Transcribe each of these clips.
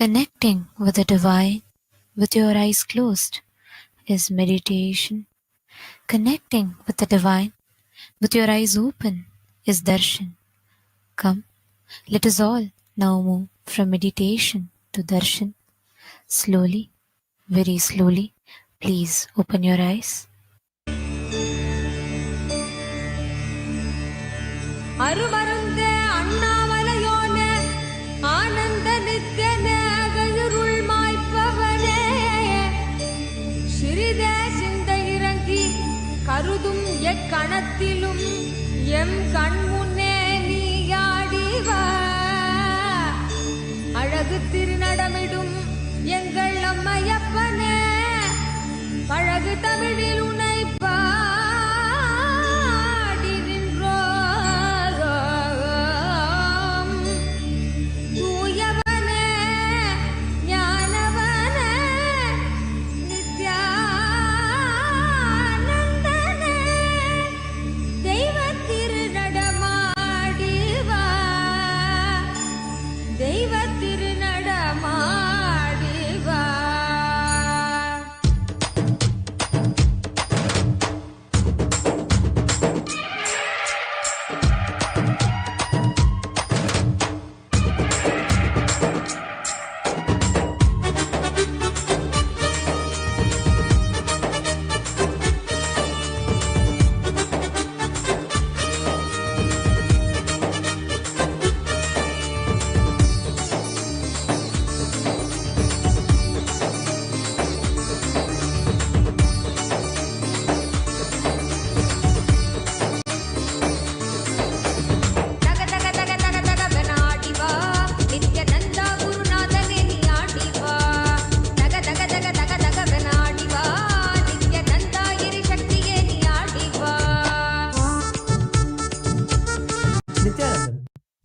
Connecting with the divine with your eyes closed is meditation. Connecting with the divine with your eyes open is darshan. Come, let us all now move from meditation to darshan. Slowly, very slowly, please open your eyes. அருமருந்தே அண்ணாமலையோனே ஆனந்த நித்யனே அகருள் மாய்ப்பவனே சிறிதே சிந்தை இறங்கி கருதும் எக்கணத்திலும் M கண்முன்னே நீயாடிவா அழகு திருநடமிடும் எங்கள் அம்மையப்பனே பழகு தமிழில் உனைப்பா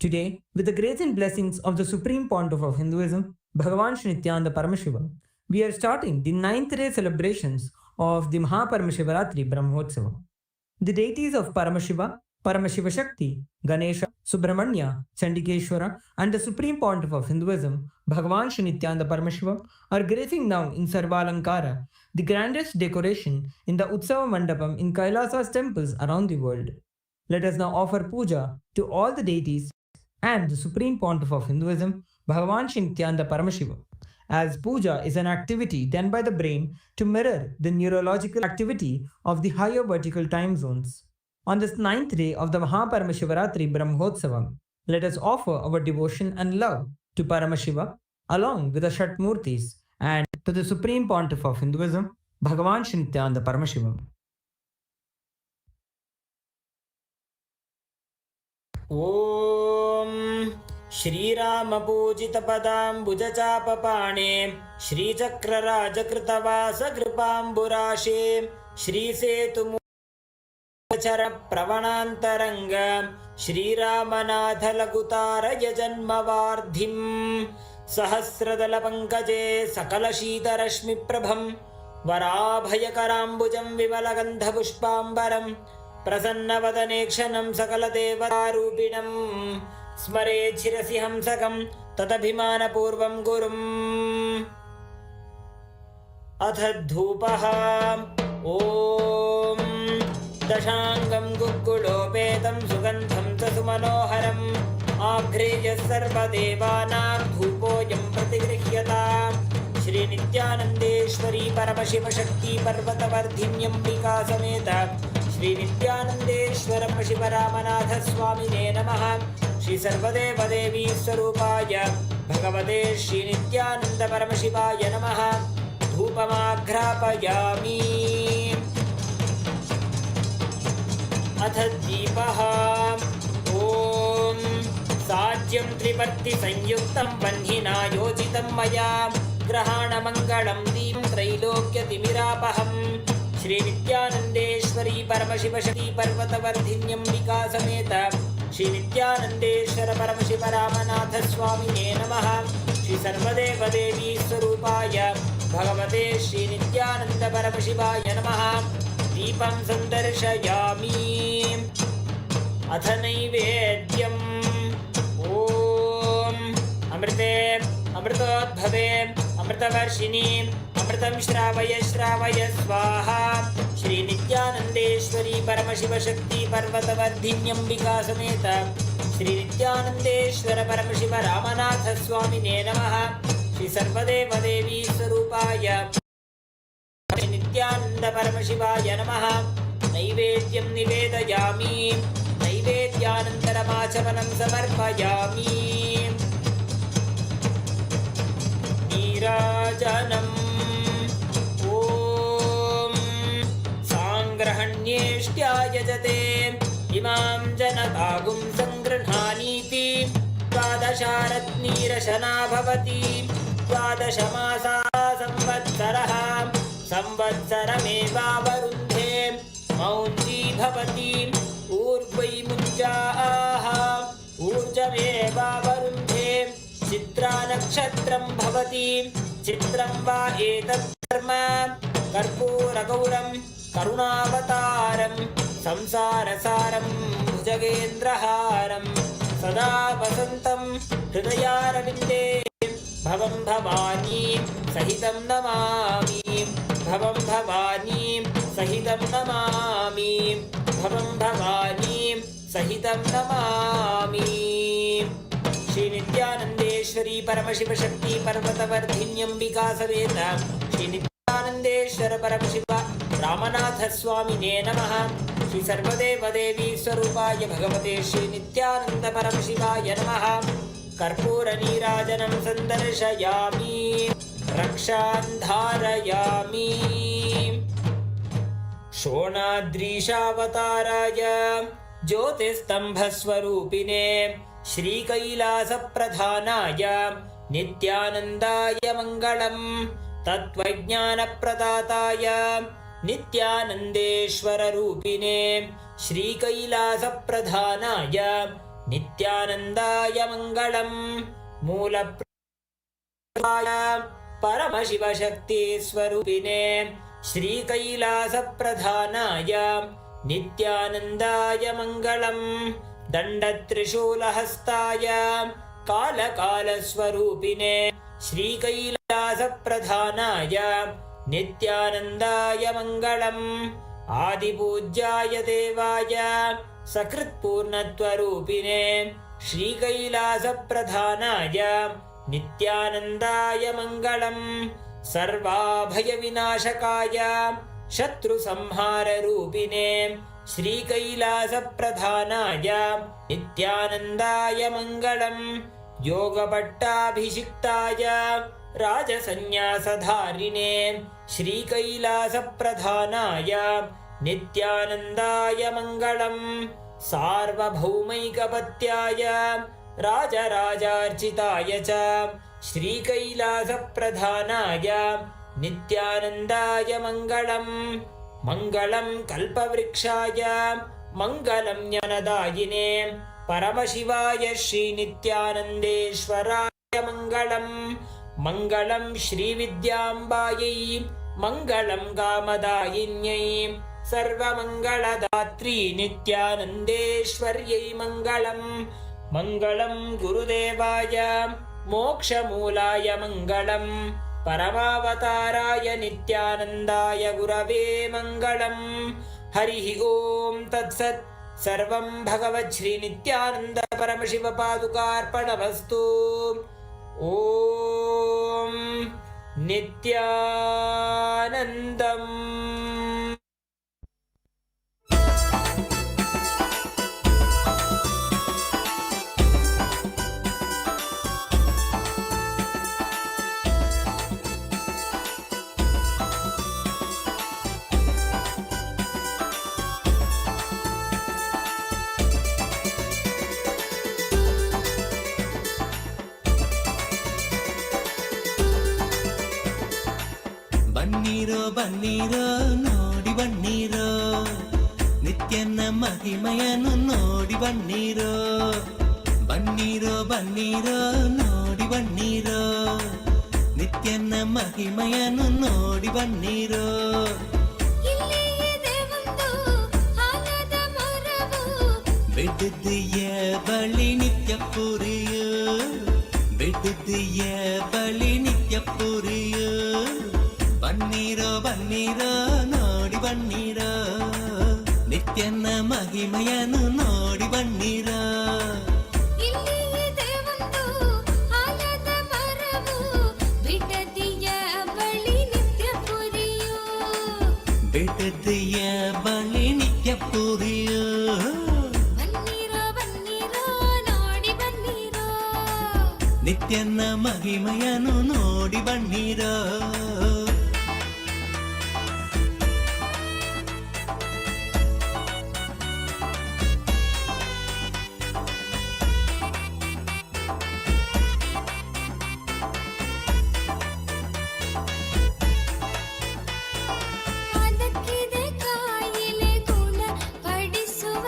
Today, with the grace and blessings of the Supreme Pontiff of Hinduism, Bhagavan Shri Nithyananda Paramashiva, we are starting the 9th day celebrations of the Maha Paramashivaratri Brahmotsava. The deities of Paramashiva, Paramashiva Shakti, Ganesha, Subramanya, Chandikeshwara, and the Supreme Pontiff of Hinduism, Bhagavan Shri Nithyananda Paramashiva, are gracing now in Sarvalankara, the grandest decoration in the Utsava Mandapam in Kailasa's temples around the world. Let us now offer puja to all the deities and the Supreme Pontiff of Hinduism, Bhagavan Shri Nithyananda Paramashiva, as puja is an activity done by the brain to mirror the neurological activity of the higher vertical time zones. On this 9th day of the Maha Paramashivaratri Brahmotsavam, let us offer our devotion and love to Paramashiva along with the Shatmurtis and to the Supreme Pontiff of Hinduism, Bhagavan Shri Nithyananda Paramashiva. ॐ श्रीरामपूजितपदाम्बुजचापपाणे श्रीचक्रराजकृतवासकृपाम्बुराशे श्रीसेतुमुचरप्रवणान्तरङ्ग श्रीरामनाथलघुतारय जन्मवार्धिम् सहस्रदलपङ्कजे सकलशीतरश्मिप्रभं वराभयकराम्बुजं विमलगन्धपुष्पाम्बरम् प्रसन्नवदनेक्षणं सकलदेवतारूपिणं स्मरेत् शिरसि हंसकं तदभिमानपूर्वं गुरुम् अथ धूपः ॐ दशाङ्गं गुग्गुलोपेतं सुगन्धं च सुमनोहरम् आघ्रेय सर्वदेवानां धूपोऽयं प्रतिगृह्यताम् श्रीनित्यानन्देश्वरी परमशिवशक्ति पर्वतवर्धिन्यम्बिका समेत श्रीनित्यानन्देश्वर शिवरामनाथ स्वामिने नमः। श्री सर्वदेवदेवी स्वरूपाय भगवते श्रीनित्यानन्द परमशिवाय नमः। धूपमाघ्रापयामि। अथ दीपः ॐ साज्यं त्रिवर्तिसंयुक्तं वह्निना योजितं मया ग्रहाणमङ्गलं दीपं त्रैलोक्यतिमिरापहम् श्रीनित्यानन्देश्वरी परमशिवशक्ति पर्वतवर्धिन्यम्बिका समेत श्रीनित्यानन्देश्वर परमशिवरामनाथ स्वामिने नमः। श्री सर्वदेवदेवी स्वरूपाय भगवते श्रीनित्यानन्द परमशिवाय नमः। दीपं सन्दर्शयामि। अथ नैवेद्यम् ॐ अमृते अमृतोद्भवे अमृतवर्षिणी अमृतं श्रावय श्रावय स्वाहा श्री नित्यानंदेश्वरी परमशिवशक्ति पर्वतवर्धिन्यम्बिका समेत श्री नित्यानंदेश्वर परमशिव रामनाथ स्वामिने नमः श्री सर्वदेवदेवी स्वरूपाय नित्यानंद परमशिवाय नमः नैवेद्यं निवेदयामि नैवेद्यानन्तरमाचमनं समर्पयामि नीराजनम् ॐ साङ्ग्रहण्येष्ट्यायजते इमां जनतागुं सङ्गृह्णानीति द्वादशारत्नीरशना भवति द्वादशमासा संवत्सरः संवत्सरमेवावरुन्धे मौञ्जी भवति ऊर्ध्वैमुञ्जाः ऊर्जमेवावरुन्धे चित्रानक्षत्रं भवति चित्रं वा एतत् कर्म कर्पूरगौरं करुणावतारं संसारसारं भुजगेन्द्रहारं सदा वसन्तं हृदयारविन्दे भवं भवानी सहितं नमामि भवं भवानी सहितं नमामि भवं भवानी सहितं नमामि श्री नित्यानंदेश्वरी परमशिव शक्ति पर्वतवर्धिन्यम्बिका समेत श्री नित्यानंदेश्वर परमशिव रामनाथ स्वामिने नमः श्री सर्वदेवदेवी स्वरूपाय भगवते श्री नित्यानंद परमशिवाय नमः कर्पूर नीराजनं सन्दर्शयामि रक्षान् धारयामि शोणाद्रीशावताराय ज्योतिस्तंभस्वरूपिणे श्रीकैलासप्रधानाय नित्यानन्दाय मङ्गलम् तत्त्वज्ञानप्रदाताय नित्यानन्देश्वररूपिणे श्रीकैलासप्रधानाय नित्यानन्दाय मङ्गलम् मूलप्राय परमशिवशक्तिस्वरूपिणे श्रीकैलासप्रधानाय नित्यानन्दाय मङ्गलम् दण्डत्रिशूलहस्ताय कालकालस्वरूपिणे श्रीकैलासप्रधानाय नित्यानन्दाय मङ्गलम् आदिपूज्याय देवाय सकृत्पूर्णत्वरूपिणे श्रीकैलासप्रधानाय नित्यानन्दाय मङ्गलम् सर्वाभयविनाशकाय शत्रुसंहाररूपिणे श्रीकैलासप्रधानाय नित्यानन्दाय मङ्गलम् योगपट्टाभिषिक्ताय राजसन्न्यासधारिणे श्रीकैलासप्रधानाय नित्यानन्दाय मङ्गलम् सार्वभौमैकपत्याय राजराजार्चिताय च श्रीकैलासप्रधानाय नित्यानन्दाय मङ्गलम् मङ्गलं कल्पवृक्षाय मङ्गलं ज्ञानदायिने परमशिवाय श्रीनित्यानन्देश्वराय मङ्गलम् मङ्गलं श्रीविद्याम्बायै मङ्गलं कामदायिन्यै सर्वमङ्गलदात्री नित्यानन्देश्वर्यै मङ्गलम् मङ्गलं गुरुदेवाय मोक्षमूलाय मङ्गलम् परमावताराय नित्यानन्दाय गुरवे मङ्गलम् हरिः ॐ तत्सत् सर्वं भगवत् श्री नित्यानन्द परमशिव पादुकार्पणमस्तु ॐ नित्यानन्दम् ಬನ್ನೀರೋ ಬನ್ನೀರೋ ನೋಡಿ ಬನ್ನೀರೋ ನಿತ್ಯನ ಮಹಿಮೆಯನ್ನು ನೋಡಿ ಬನ್ನೀರೋ ಬನ್ನೀರೋ ಬನ್ನೀರೋ ನೋಡಿ ಬನ್ನೀರೋ ನಿತ್ಯನ ಮಹಿಮೆಯನ್ನು ನೋಡಿ ಬನ್ನೀರೋ ಬಿಡ್ದಿಯ ಬಳಿ ನಿತ್ಯ ಪುರಿಯೋ ಬಿಡ್ದಿಯ ಬಿಟ್ಟದ್ದೀಯ ಬಳಿ ನಿತ್ಯ ಪುರಿಯೋ ಬನ್ನೀರೋ ಬನ್ನೀರೋ ನೋಡಿ ಬನ್ನೀರೋ ನಿತ್ಯನ ಮಹಿಮೆಯನ್ನು ನೋಡಿ ಬನ್ನೀರೋ ಇಲ್ಲಿ ಇದೆ ಒಂದು ಆಲದ ಮರವು ಬಿಡದಿಯ ಬಳಿ ನಿತ್ಯ ಪುರಿಯೋ ಬಿಟ್ಟದ್ದೀಯ ಬಳಿ ನಿತ್ಯ ಪುರಿಯೋ ಬನ್ನೀರೋ ಬನ್ನೀರೋ ನೋಡಿ ಬನ್ನೀರೋ ನಿತ್ಯನ ಮಹಿಮೆಯನ್ನು ನೋಡಿ ಬನ್ನೀರೋ ಅದಕ್ಕಿದೆ ಕಾಯಿಲೆ ಗುಣ ಪಡಿಸುವ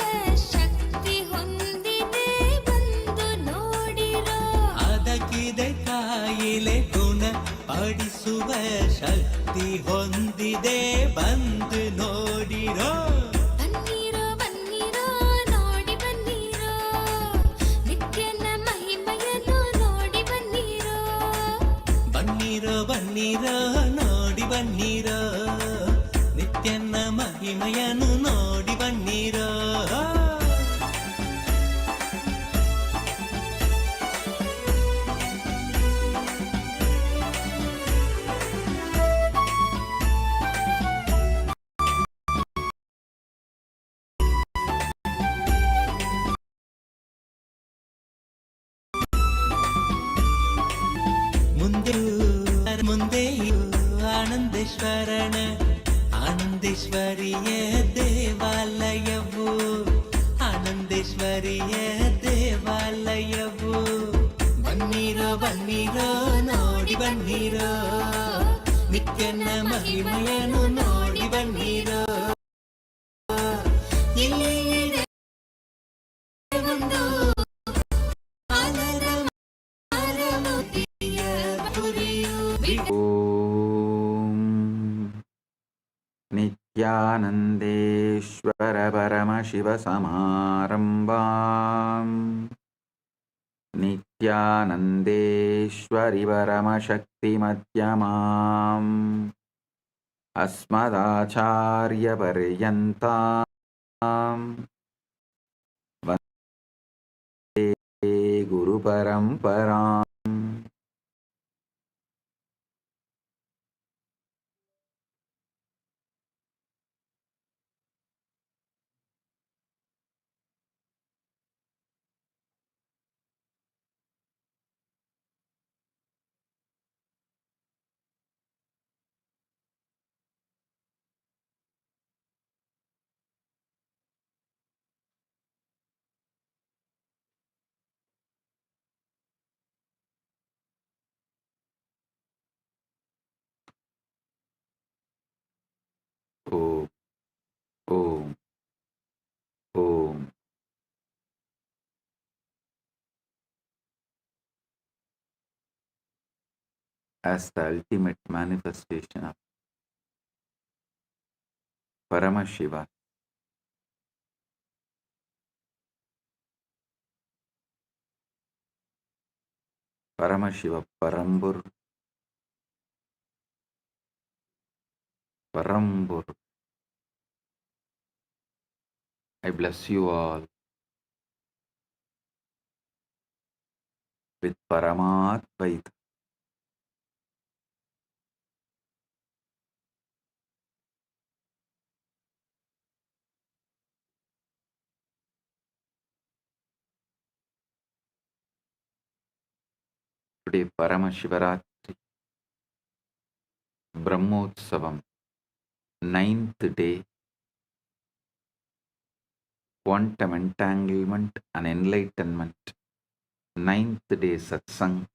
ಶಕ್ತಿ ಹೊಂದಿದೆ ಬಂದು ನೋಡಿರೋ ಅದಕ್ಕಿದೆ ಕಾಯಿಲೆ ಗುಣ ಪಡಿಸುವ ಶಕ್ತಿ ಹೊಂದಿದೆ ಬಂದು ನೋಡಿರೋ ಬನ್ನೀರೋ ಬನ್ನೀರೋ ನೋಡಿ ಬನ್ನೀರೋ ನಿತ್ಯನ ಮಹಿಮೆಯನ್ನು ನೋಡಿ ಬನ್ನೀರೋ ಬನ್ನೀರೋ ಬನ್ನೀರೋ ನೋಡಿ ಬನ್ನೀರೋ ನಿತ್ಯನ ಮಹಿಮೆಯನ್ನು ನೋಡಿ ಬನ್ನೀರೋ ಮುಂದೆಯೂ ಆನಂದೇಶ್ವರನ ಆನಂದೇಶ್ವರಿಯ ದೇವಾಲಯವು ಆನಂದೇಶ್ವರಿಯ ದೇವಾಲಯವು ಬನ್ನೀರೋ ಬನ್ನೀರೋ ನೋಡಿ ಬನ್ನೀರೋ ನಿತ್ಯನ ಮಹಿಮೆಯನ್ನು ನೋಡಿ ಬನ್ನೀರೋ ಇಲ್ಲಿ ಇದೆ ಒಂದು ಆಲದ ಮರಮುದಿಯ ಪುರಿಯು ಓಂ ನಿತ್ಯಾನಂದೇಶ್ವರ ಪರಮಶಿವ ಸಮಾರಂಭಾಂ ನಿತ್ಯಾನಂದೇಶ್ವರಿ ಪರಮಶಕ್ತಿ ಮಧ್ಯಮಾಂ ಅಸ್ಮದಾಚಾರ್ಯ ಪರ್ಯಂತಾಂ ವಂದೇ ಗುರು ಪರಂಪರಾಂ ಓಂ ಓಂ ಓಂ as the ultimate manifestation of Paramashiva, Paramashiva Parambur. I bless you all with Paramadvaita. Today Paramashivaratri, Brahmotsavam, 9th day, quantum entanglement and enlightenment, 9th day Satsang.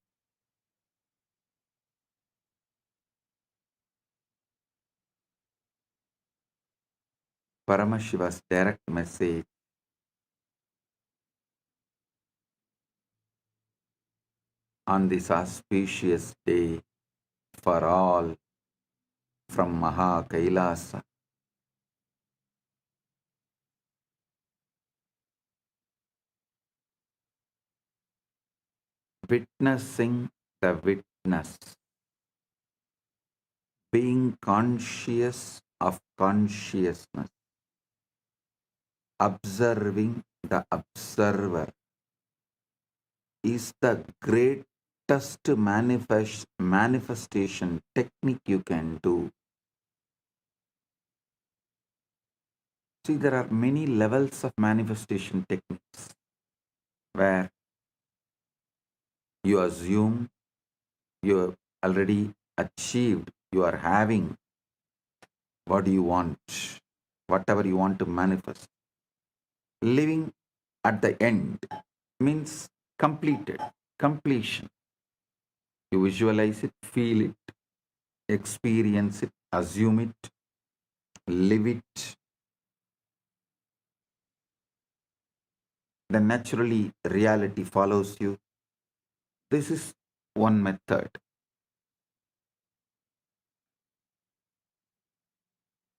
Paramashiva's direct message on this auspicious day for all from Maha Kailasa. Witnessing the witness, being conscious of consciousness, observing the observer is the greatest manifestation technique you can do. See, there are many levels of manifestation techniques where you assume you have already achieved, you are having what you want, whatever you want to manifest. Living at the end means completed, completion. You visualize it, feel it, experience it, assume it, live it. Then naturally reality follows you. This is one method.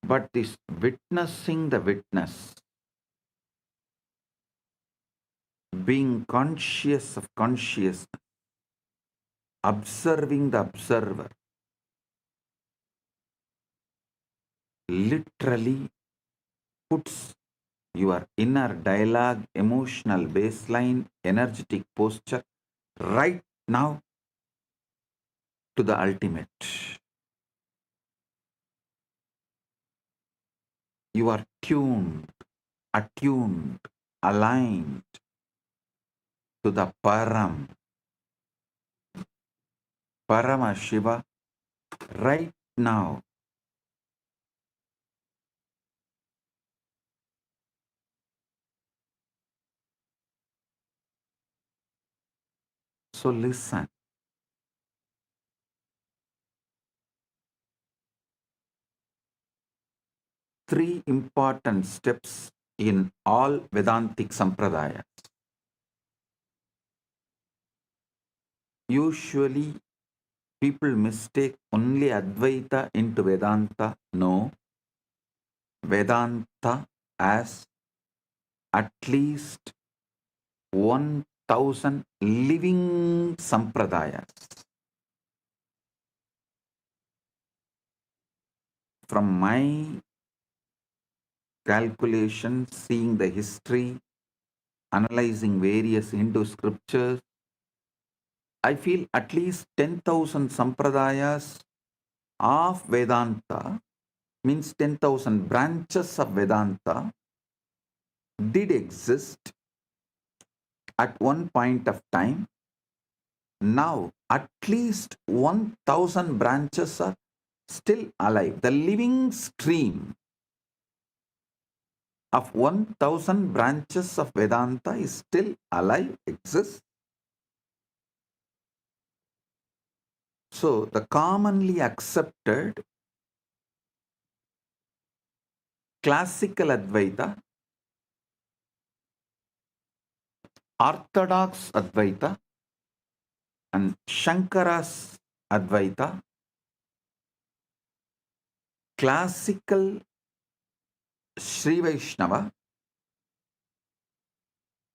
But this witnessing the witness, being conscious of consciousness, observing the observer, literally puts your inner dialogue, emotional baseline, energetic posture right now to the ultimate. You are tuned, attuned, aligned to the Paramashiva right now. So listen. Three important steps in all Vedantic Sampradayas. Usually people mistake only Advaita into Vedanta. No, Vedanta as at least 1000 living Sampradayas. From my calculation, seeing the history, analyzing various Hindu scriptures, I feel at least 10,000 Sampradayas of Vedanta, means 10,000 branches of Vedanta, did exist at one point of time. Now, at least 1,000 branches are still alive. The living stream of 1,000 branches of Vedanta is still alive, exists. So, the commonly accepted classical Advaita, Orthodox Advaita, and Shankara's Advaita, classical Sri Vaishnava,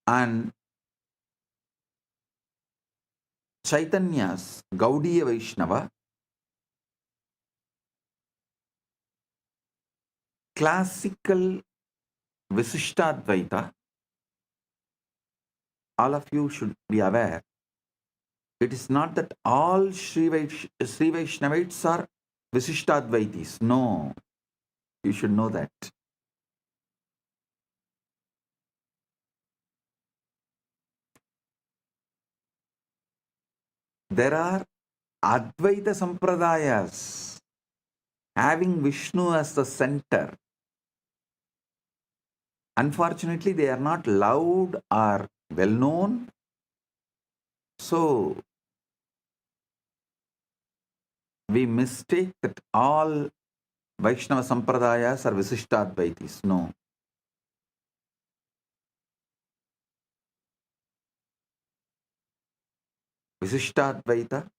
and Chaitanya's Gaudiya Vaishnava, classical Visishtadvaita. All of you should be aware, it is not that all Sri Vaishnavites are Visishtadvaitis. No, you should know that. There are Advaita Sampradayas having Vishnu as the center. Unfortunately, they are not loud or well known. So, we mistake that all Vaishnava Sampradayas are Visishtadvaitis. No. Visishtadvaita,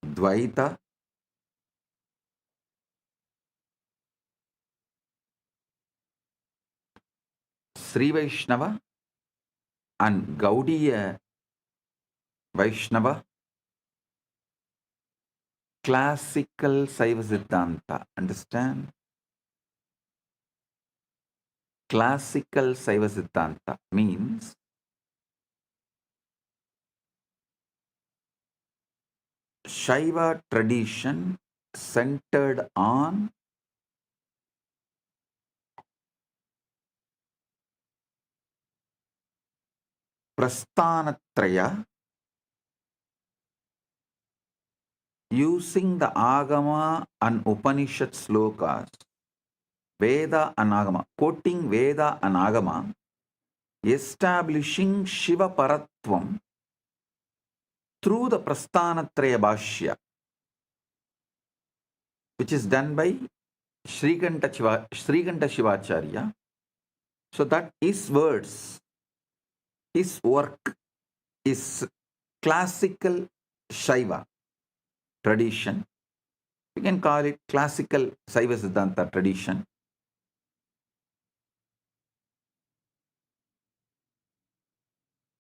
Dvaita, Sri Vaishnava, and Gaudiya Vaishnava classical Saiva Siddhanta. Understand? Classical Saiva Siddhanta means Shaiva tradition centered on Prasthanatraya, using the Agama and Upanishad slokas, Veda and Agama, quoting Veda and Agama, establishing Shiva Paratvam through the Prasthanatraya Bhashya, which is done by Srikanta Shivacharya. So that his words, his work is classical Shaiva tradition. We can call it classical Saiva Siddhanta tradition.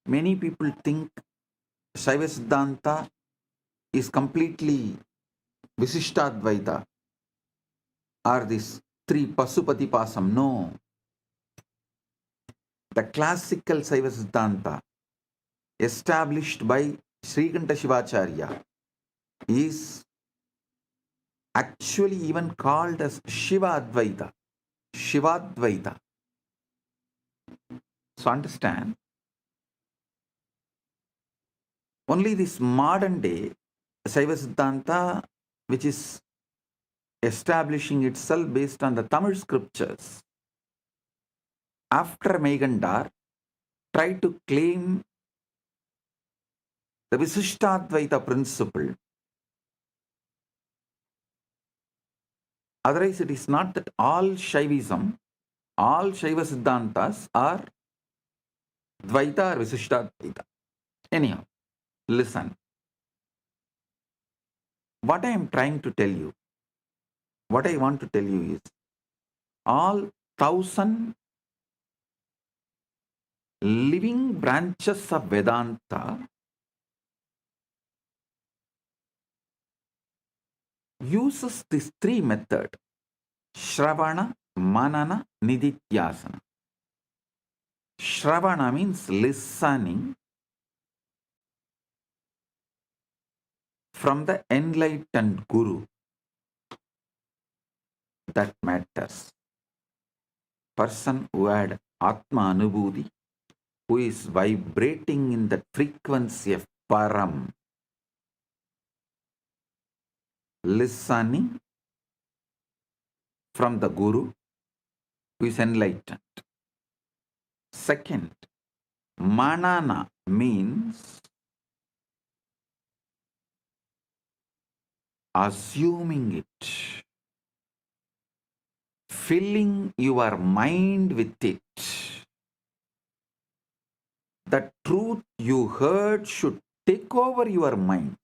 Many people think Saiva Siddhanta is completely Visishtadvaita or this three Pasupati Pasam. No. The classical Saiva Siddhanta established by Srikanta Shivacharya is actually even called as Shiva Advaita. Shivadvaita. So understand, only this modern day Saiva Siddhanta, which is establishing itself based on the Tamil scriptures, after Megandar, try to claim the Visishtadvaita principle. Otherwise, it is not that all Shaivism, all Shaiva Siddhantas are Dvaita or Visishtadvaita. Anyhow, listen. What I am trying to tell you, what I want to tell you is, all 1,000 living branches of Vedanta uses this three method: Shravana, Manana, Nididhyasana. Shravana means listening from the enlightened Guru. That matters. Person who had Atma Anubhuti, who is vibrating in the frequency of Param, listening from the Guru, who is enlightened. Second, Manana means assuming it, filling your mind with it. The truth you heard should take over your mind.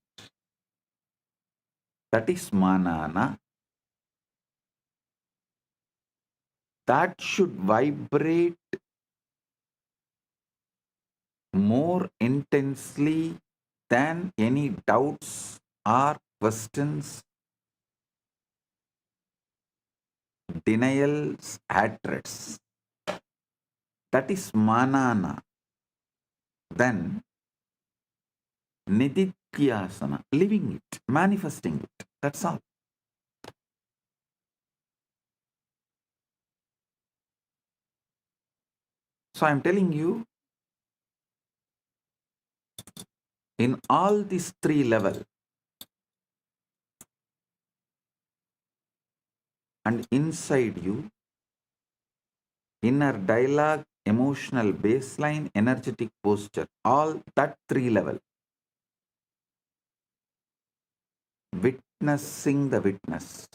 That is Manana. That should vibrate more intensely than any doubts or questions, denials, hatreds. That is Manana. Then Nididhyasana, living it, manifesting it. That's all. So I'm telling you, in all these three levels, and inside you, inner dialogue, emotional baseline, energetic posture, all that three level, witnessing the witness,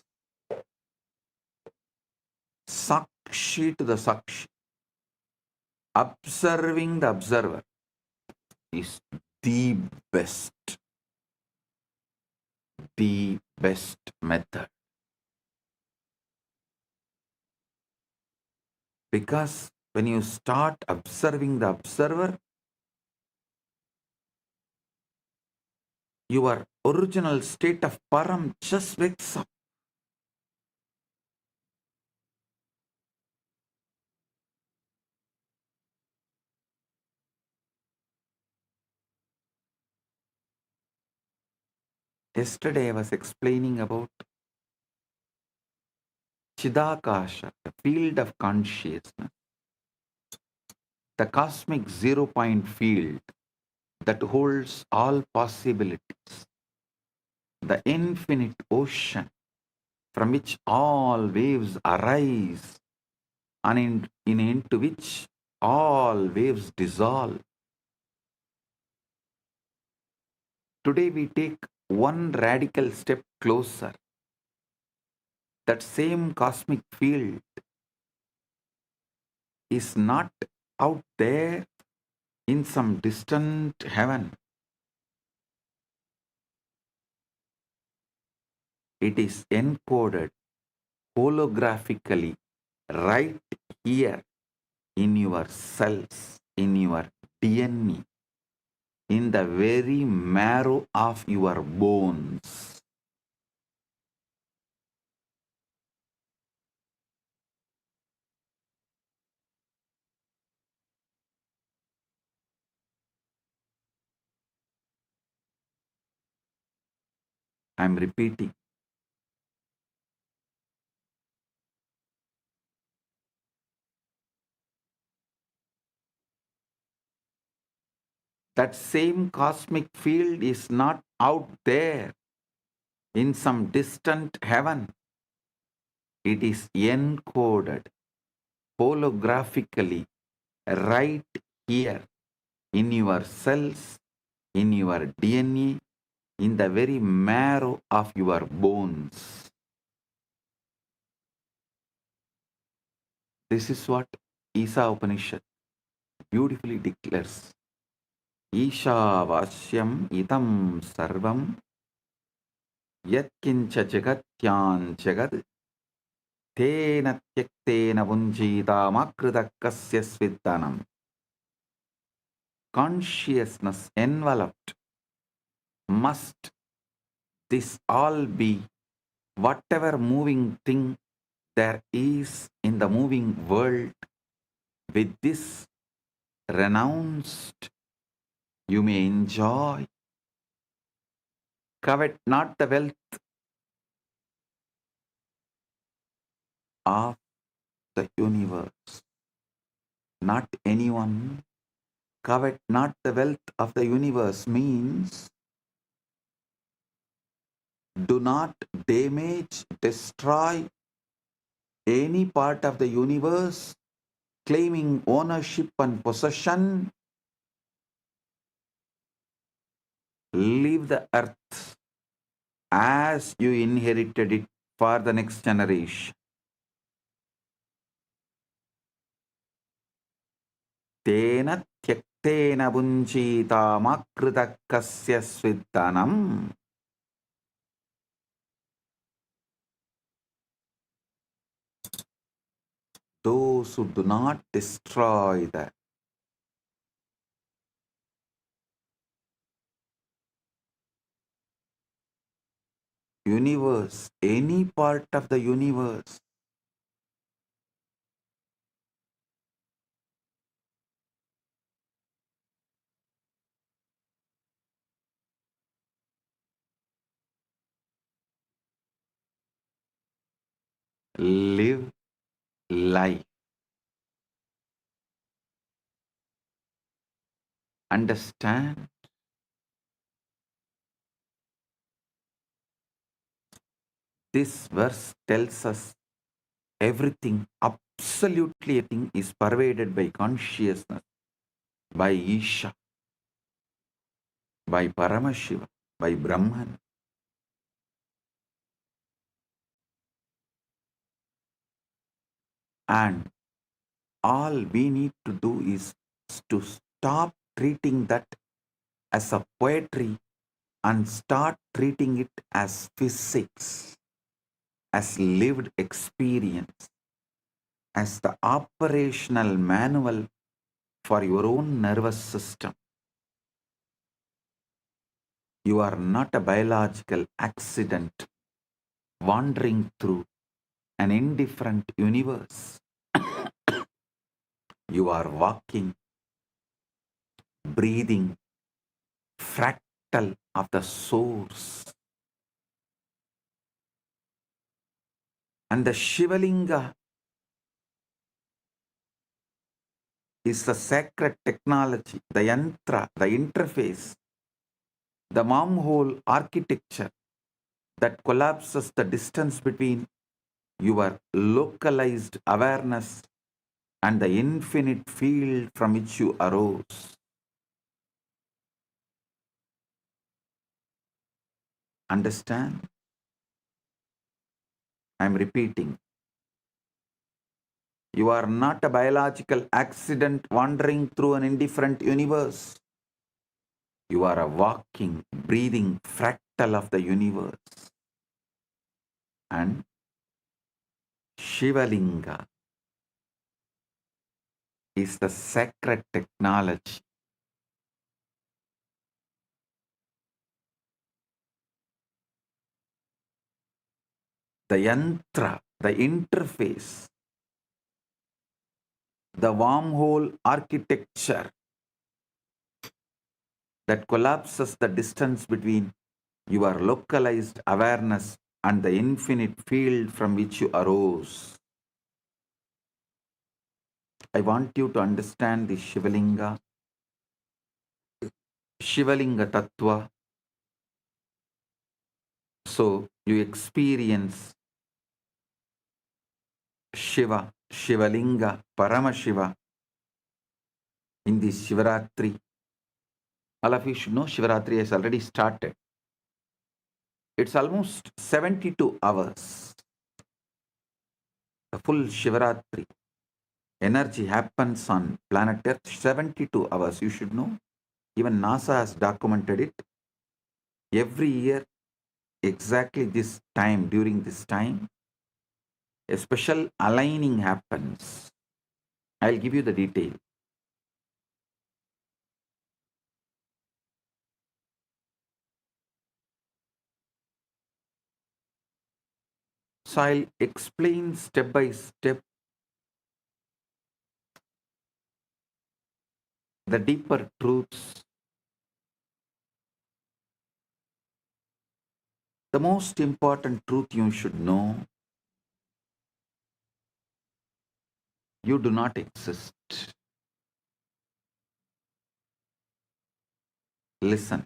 Sakshi to the Sakshi, observing the observer is the best method. Because when you start observing the observer, your original state of Param just wakes up. Yesterday I was explaining about Chidakasha, the field of consciousness, the cosmic zero-point field that holds all possibilities, the infinite ocean from which all waves arise and into which all waves dissolve. Today we take one radical step closer. That same cosmic field is not out there in some distant heaven. It is encoded holographically right here in your cells, in your DNA, in the very marrow of your bones. I'm repeating. That same cosmic field is not out there in some distant heaven. It is encoded holographically right here in your cells, in your DNA, in the very marrow of your bones. This is what Isa Upanishad beautifully declares. Isha idam sarvam yatkincha jagatyan jagad tena tyaktena vunjita makridakasya sviddanam. Consciousness enveloped. Must this all be whatever moving thing there is in the moving world? With this renounced, you may enjoy. Covet not the wealth of the universe, not anyone. Covet not the wealth of the universe means do not damage, destroy any part of the universe, claiming ownership and possession. Leave the earth as you inherited it for the next generation. Tena tyaktena bunjita makridakasya sviddanam. Those who do not destroy the universe, any part of the universe, live life. Understand this verse tells us everything, absolutely everything is pervaded by consciousness, by Isha, by Paramashiva, by Brahman. And all we need to do is to stop treating that as a poetry and start treating it as physics, as lived experience, as the operational manual for your own nervous system. You are not a biological accident wandering through an indifferent universe. You are walking, breathing, fractal of the source. And the Shivalinga is the sacred technology, the yantra, the interface, the wormhole architecture that collapses the distance between your localized awareness and the infinite field from which you arose. Understand? I am repeating. You are not a biological accident wandering through an indifferent universe. You are a walking, breathing fractal of the universe. And Shivalinga is the sacred technology. The yantra, the interface, the wormhole architecture that collapses the distance between your localized awareness and the infinite field from which you arose. I want you to understand the Shivalinga Tattva. So you experience Shiva, Shivalinga, Paramashiva in this Shivaratri. All of you should know Shivaratri has already started. It's almost 72 hours. The full Shivaratri energy happens on planet Earth 72 hours. You should know. Even NASA has documented it. Every year, exactly this time, during this time, a special aligning happens. I'll give you the detail. So I'll explain step by step the deeper truths. The most important truth you should know: you do not exist. Listen,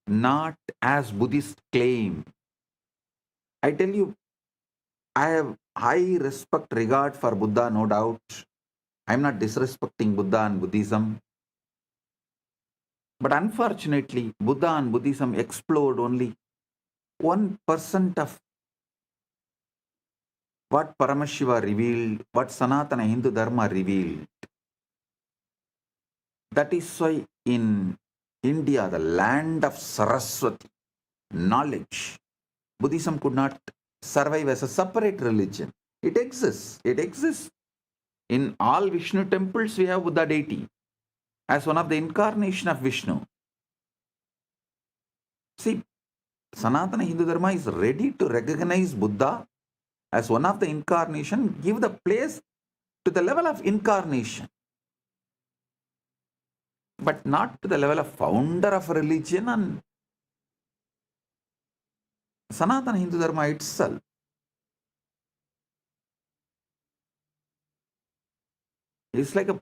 not as Buddhists claim. I tell you, I have high respect, regard for Buddha, no doubt. I'm not disrespecting Buddha and Buddhism. But unfortunately, Buddha and Buddhism explored only 1% of what Paramashiva revealed, what Sanatana Hindu Dharma revealed. That is why in India, the land of Saraswati, knowledge, Buddhism could not survive as a separate religion. It exists. It exists. In all Vishnu temples, we have Buddha deity as one of the incarnation of Vishnu. See, Sanatana Hindu Dharma is ready to recognize Buddha as one of the incarnation, give the place to the level of incarnation, but not to the level of founder of religion and Sanatana Hindu Dharma itself. It's like a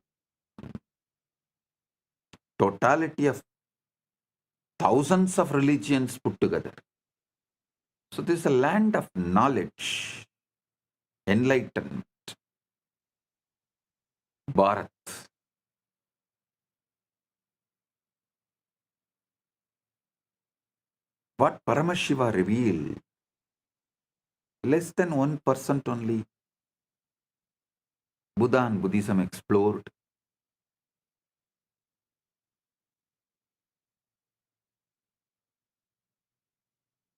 totality of thousands of religions put together. So this is a land of knowledge, enlightenment, Bharat. What Paramashiva revealed, less than 1% only Buddha and Buddhism explored.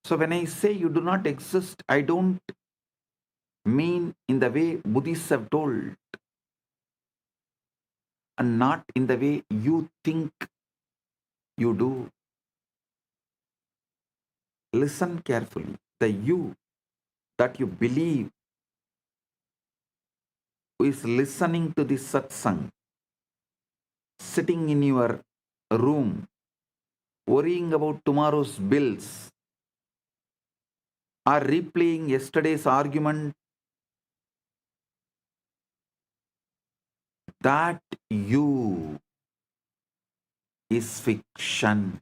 So when I say you do not exist, I don't mean in the way Buddhists have told, and not in the way you think you do. Listen carefully. The you that you believe who is listening to this satsang, sitting in your room, worrying about tomorrow's bills, or replaying yesterday's argument, that you is fiction.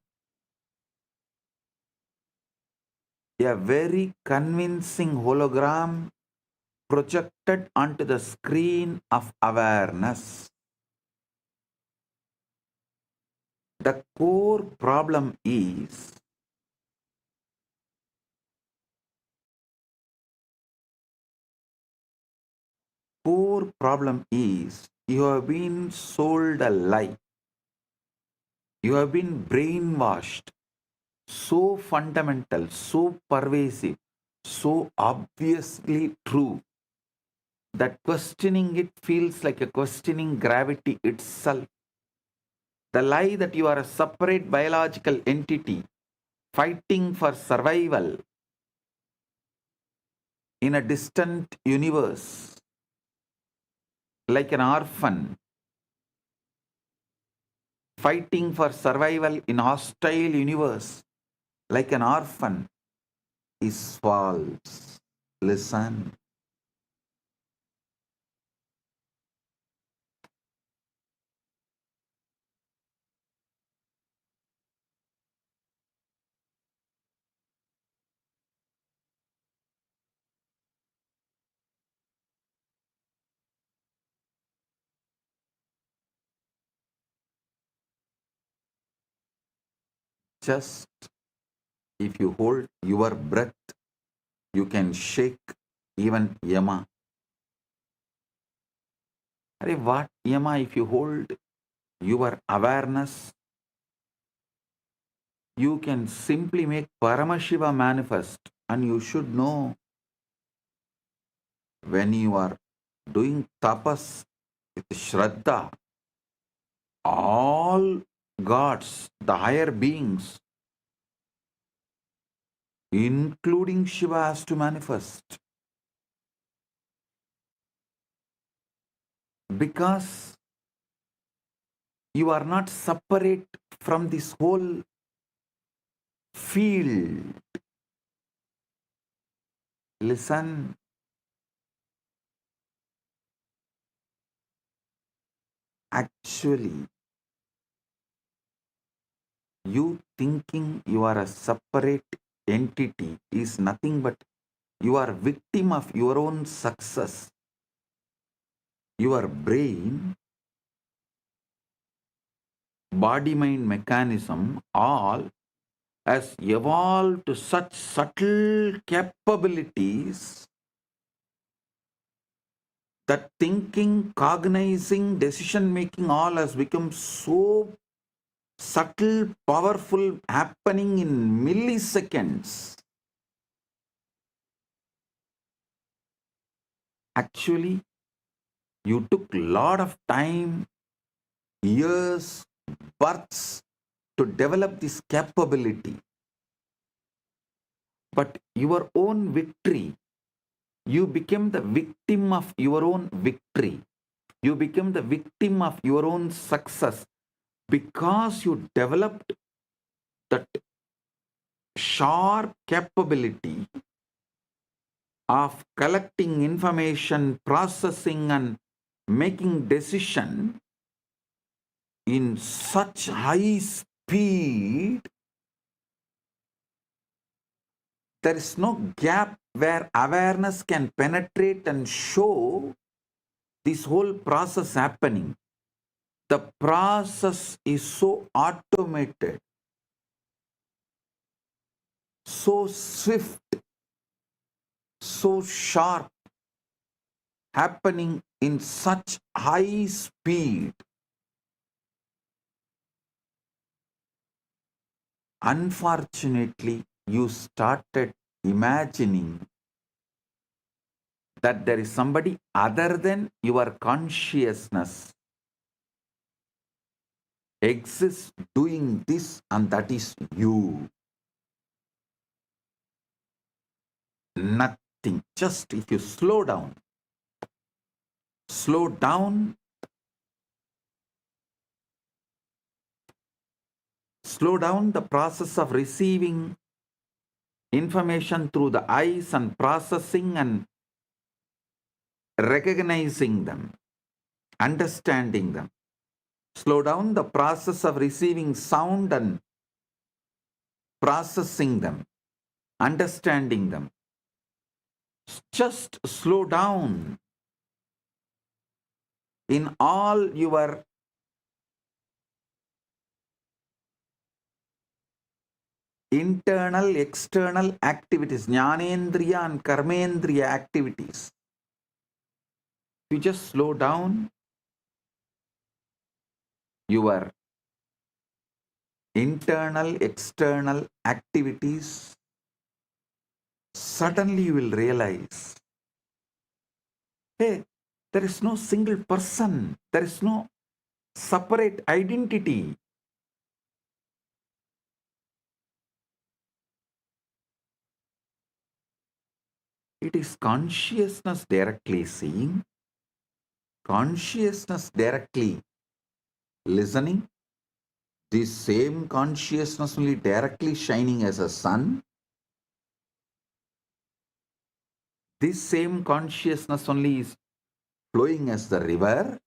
A very convincing hologram projected onto the screen of awareness. The core problem is you have been sold a lie. You have been brainwashed. So fundamental, so pervasive, so obviously true that questioning it feels like a questioning gravity itself. The lie that you are a separate biological entity fighting for survival in a distant universe, like an orphan fighting for survival in hostile universe, like an orphan, is false. Listen. Just if you hold your breath, you can shake even Yama. Arey, what Yama? If you hold your awareness, you can simply make Paramashiva manifest, and you should know when you are doing tapas with Shraddha, all gods, the higher beings, including Shiva, has to manifest. Because you are not separate from this whole field. Listen. Actually, you thinking you are a separate entity is nothing but you are victim of your own success. Your brain, body-mind mechanism, all has evolved to such subtle capabilities that thinking, cognizing, decision-making all has become so subtle, powerful, happening in milliseconds. Actually, you took a lot of time, years, births to develop this capability. But your own victory, you became the victim of your own victory. You became the victim of your own success because you developed that sharp capability of collecting information, processing and making decision in such high speed. There is no gap where awareness can penetrate and show this whole process happening. The process is so automated, so swift, so sharp, happening in such high speed. Unfortunately, you started imagining that there is somebody other than your consciousness exists doing this, and that is you. Nothing. Just if you slow down the process of receiving information through the eyes and processing and recognizing them, understanding them. Slow down the process of receiving sound and processing them, understanding them. Just slow down in all your internal, external activities, jnanendriya and karmendriya activities. You just slow down your internal, external activities, suddenly you will realize, hey, there is no single person, there is no separate identity. It is consciousness directly seeing, consciousness directly listening, this same consciousness only directly shining as a sun, this same consciousness only is flowing as the river.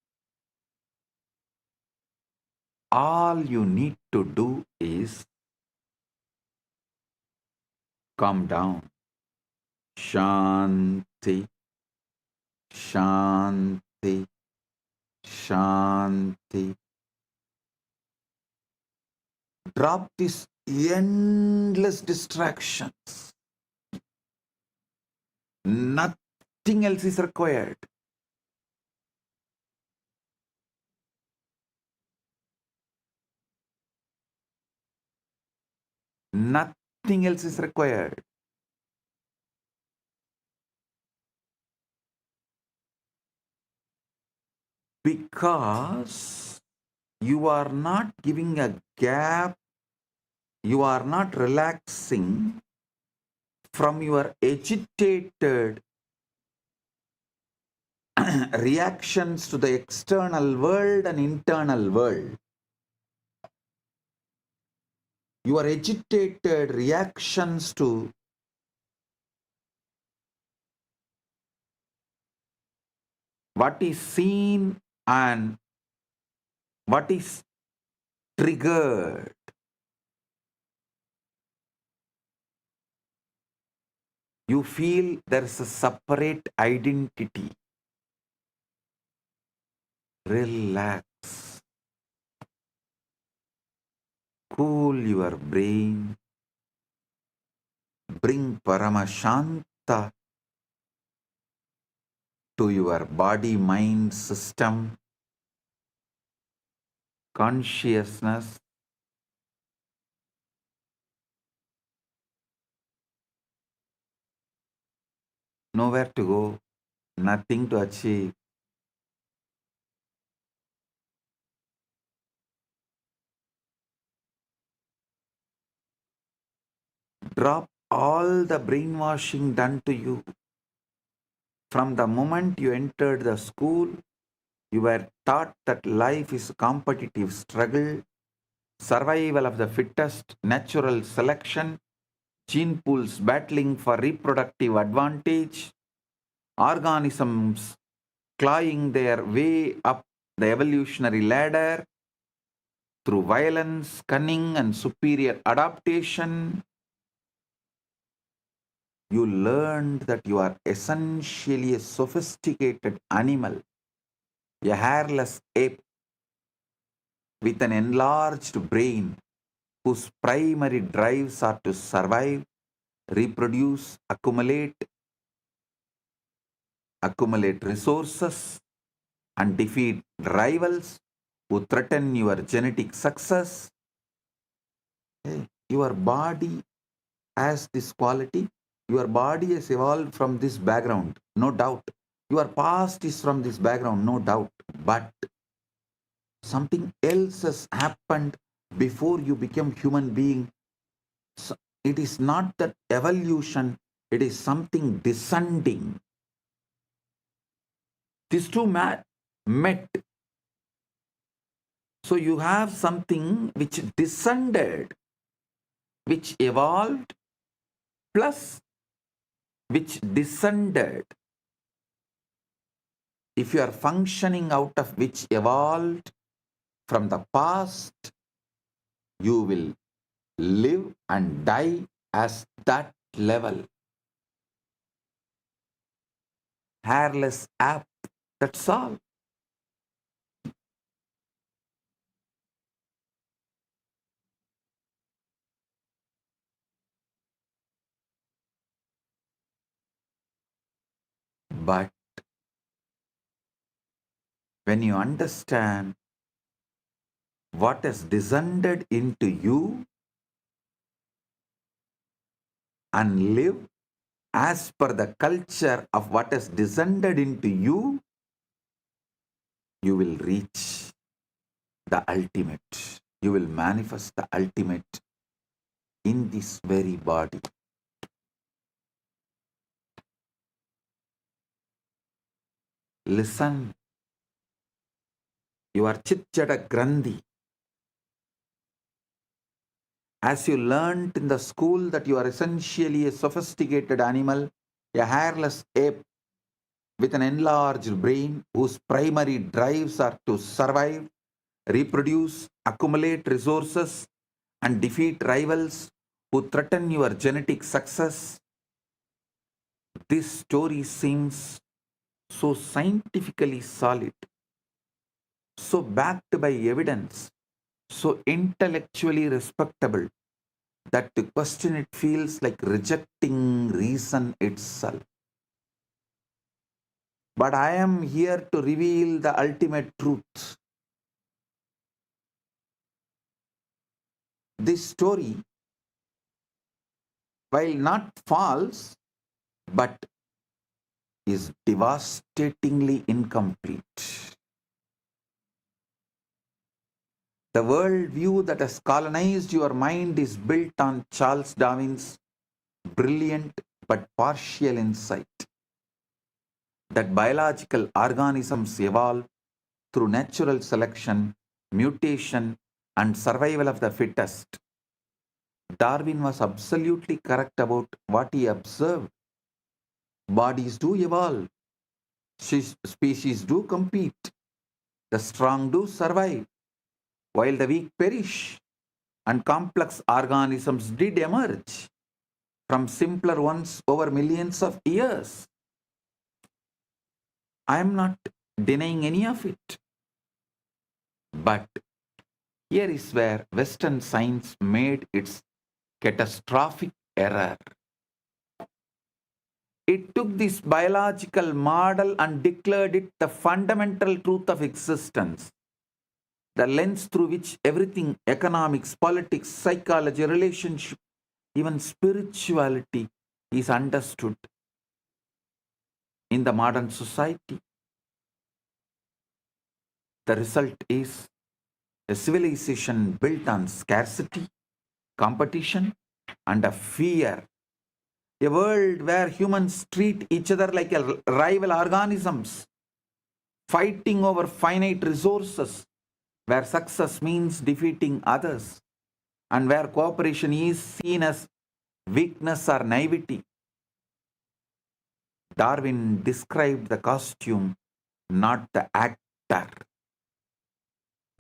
All you need to do is calm down. Shanti, Shanti, Shanti. Drop these endless distractions. Nothing else is required. Nothing else is required. Because you are not giving a gap, you are not relaxing from your agitated reactions to the external world and internal world. Your agitated reactions to what is seen and what is triggered. You feel there is a separate identity. Relax. Cool your brain. Bring Paramashanta to your body-mind system. Consciousness. Nowhere to go. Nothing to achieve. Drop all the brainwashing done to you. From the moment you entered the school, you were taught that life is a competitive struggle, survival of the fittest, natural selection, gene pools battling for reproductive advantage, organisms clawing their way up the evolutionary ladder through violence, cunning, and superior adaptation. You learned that you are essentially a sophisticated animal, a hairless ape with an enlarged brain whose primary drives are to survive, reproduce, accumulate resources, and defeat rivals who threaten your genetic success. Your body has this quality. Your body has evolved from this background, no doubt. Your past is from this background, no doubt. But something else has happened before you become human being. So it is not that evolution It is something descending. These two met. So you have something which descended, which evolved, plus which descended. If you are functioning out of which evolved from the past, you will live and die as that level. Hairless app, that's all. But when you understand what has descended into you and live as per the culture of what has descended into you, you will reach the ultimate. You will manifest the ultimate in this very body. Listen, your Chitjada Grandhi. As you learnt in the school that you are essentially a sophisticated animal, a hairless ape with an enlarged brain whose primary drives are to survive, reproduce, accumulate resources, and defeat rivals who threaten your genetic success. This story seems so scientifically solid, so backed by evidence, so intellectually respectable that to question it feels like rejecting reason itself. But I am here to reveal the ultimate truth. This story, while not false, but is devastatingly incomplete. The worldview that has colonized your mind is built on Charles Darwin's brilliant but partial insight that biological organisms evolve through natural selection, mutation, and survival of the fittest. Darwin was absolutely correct about what he observed. Bodies do evolve, species do compete, the strong do survive, while the weak perish, and complex organisms did emerge from simpler ones over millions of years. I am not denying any of it. But here is where Western science made its catastrophic error. It took this biological model and declared it the fundamental truth of existence, the lens through which everything, economics, politics, psychology, relationship, even spirituality, is understood in the modern society. The result is a civilization built on scarcity, competition, and a fear. A world where humans treat each other like rival organisms, fighting over finite resources, where success means defeating others, and where cooperation is seen as weakness or naivety. Darwin described the costume, not the actor.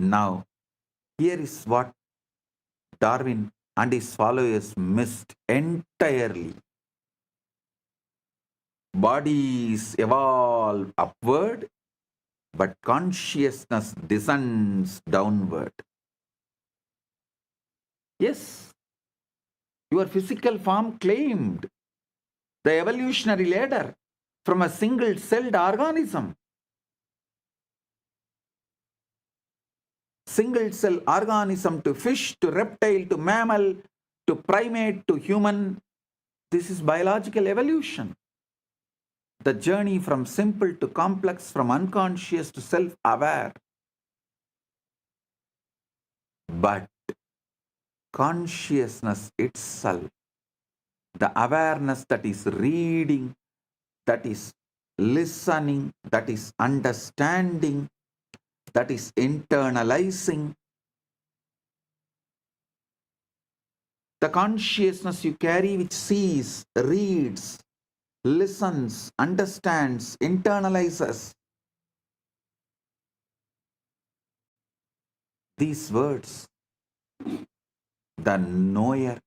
Now, here is what Darwin and his followers missed entirely. Bodies evolve upward, but consciousness descends downward. Yes, your physical form climbed the evolutionary ladder from a single-celled organism. Single-cell organism to fish, to reptile, to mammal, to primate, to human. This is biological evolution. The journey from simple to complex, from unconscious to self-aware. But consciousness itself the awareness that is reading, that is listening, that is understanding, that is internalizing. The consciousness you carry which sees, reads, listens, understands, internalizes. These words, the knower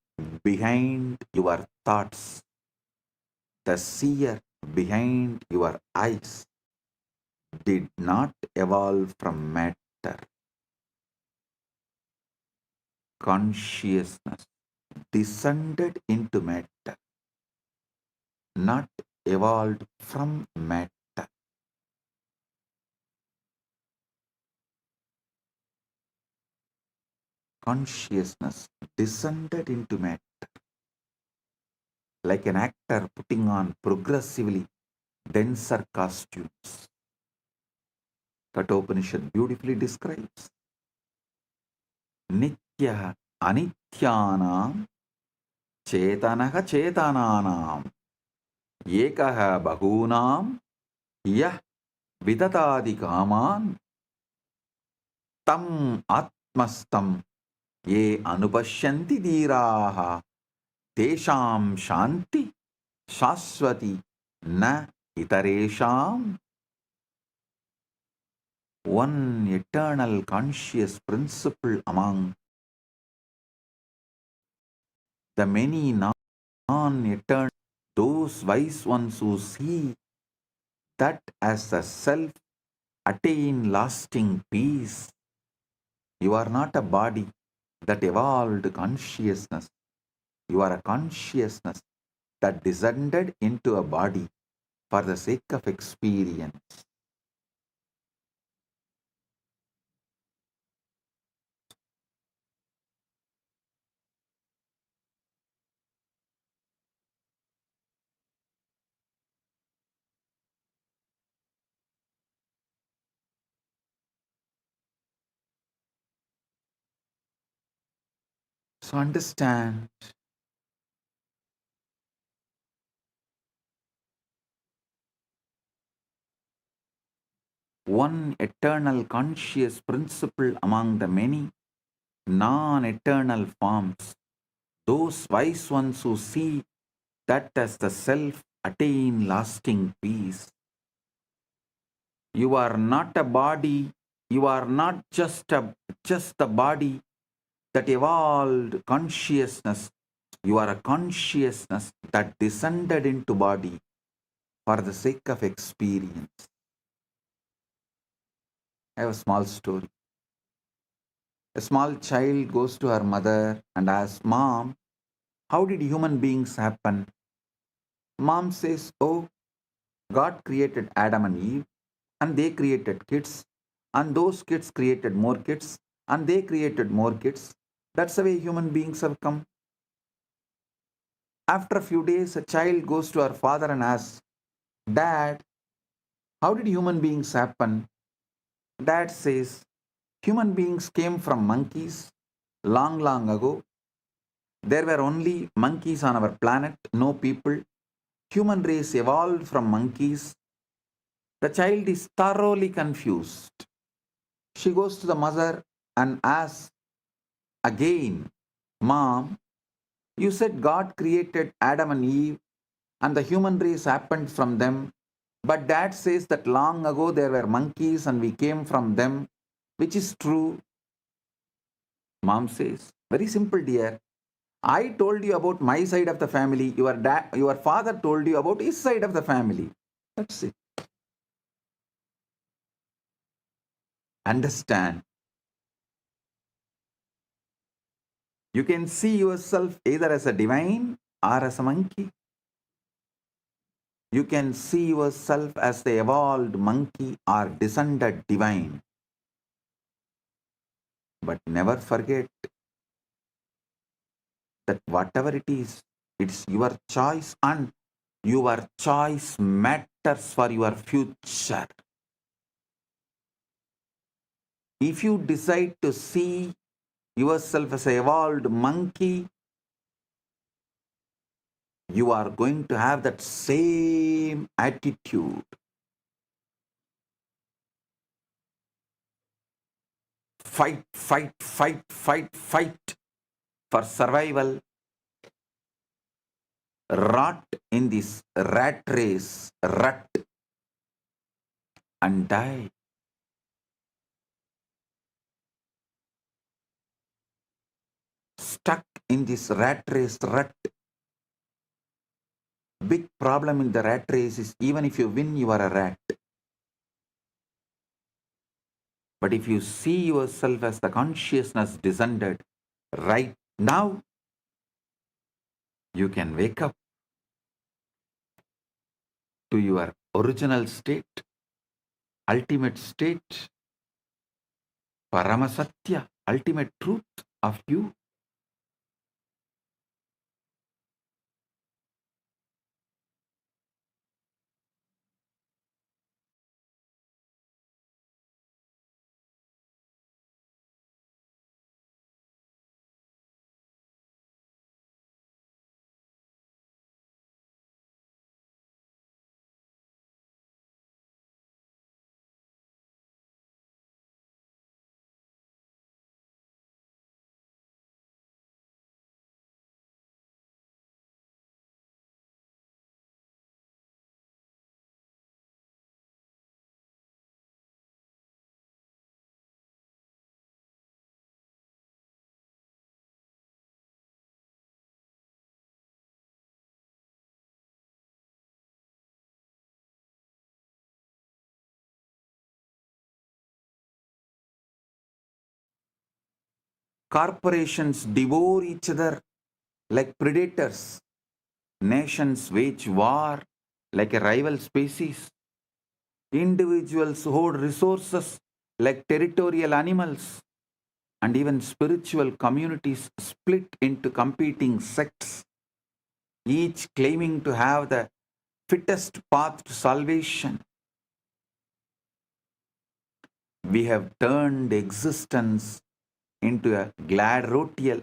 behind your thoughts, the seer behind your eyes, did not evolve from matter. Consciousness descended into matter, not evolved from matter. Consciousness descended into matter, like an actor putting on progressively denser costumes. Kathopanishad beautifully describes Nitya Anityanam Chetanaha Chetananam Ekaha Bahunam Yah Vidatadi Kaman Tam Atmastam Ye Anupashyanti Dhiraha Tesham Shanti Shaswati Na Itaresham. One eternal conscious principle among the many non-eternal, those wise ones who see that as the self attain lasting peace. You are not a body that evolved consciousness. You are a consciousness that descended into a body for the sake of experience. So understand, one eternal conscious principle among the many non-eternal forms, those wise ones who see that as the self attain lasting peace. You are not a body, you are not just the body that evolved consciousness. You are a consciousness that descended into body for the sake of experience. I have a small story. A small child goes to her mother and asks, "Mom, how did human beings happen?" Mom says, "Oh, God created Adam and Eve, and they created kids, and those kids created more kids, and they created more kids. That's the way human beings have come." After a few days, a child goes to her father and asks, "Dad, how did human beings happen?" Dad says, "Human beings came from monkeys long, long ago. There were only monkeys on our planet, no people. Human race evolved from monkeys." The child is thoroughly confused. She goes to the mother and asks again, "Mom, you said God created Adam and Eve and the human race happened from them. But Dad says that long ago there were monkeys and we came from them. Which is true?" Mom says, "Very simple, dear. I told you about my side of the family. Your father told you about his side of the family. That's it." Understand. You can see yourself either as a divine or as a monkey. You can see yourself as the evolved monkey or descended divine. But never forget that whatever it is, it's your choice and your choice matters for your future. If you decide to see yourself as an evolved monkey, you are going to have that same attitude. Fight, fight, fight, fight, fight for survival. Rot in this rat race, rut, and die. Stuck in this rat race, rut. Big problem in the rat race is even if you win, you are a rat. But if you see yourself as the consciousness descended right now, you can wake up to your original state, ultimate state, Paramasatya, ultimate truth of you. Corporations devour each other like predators. Nations wage war like a rival species. Individuals hoard resources like territorial animals. And even spiritual communities split into competing sects, each claiming to have the fittest path to salvation. We have turned existence into a gladiatorial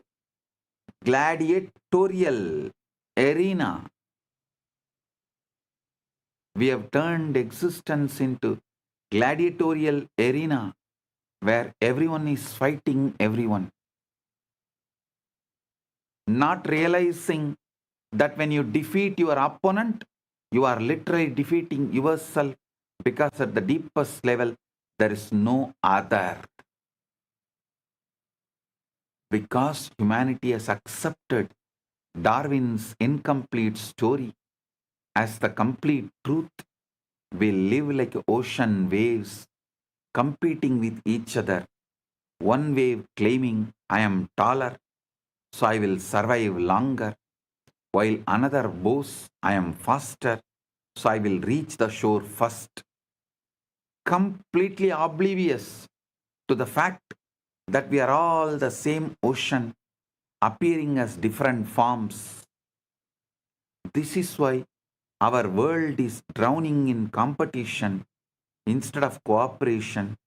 arena. We have turned existence into gladiatorial arena where everyone is fighting everyone, not realizing that when you defeat your opponent, you are literally defeating yourself, because at the deepest level, there is no other. Because humanity has accepted Darwin's incomplete story as the complete truth, we live like ocean waves competing with each other. One wave claiming, I am taller, so I will survive longer, while another boasts, I am faster, so I will reach the shore first. Completely oblivious to the fact that we are all the same ocean appearing as different forms. This is why our world is drowning in competition instead of cooperation,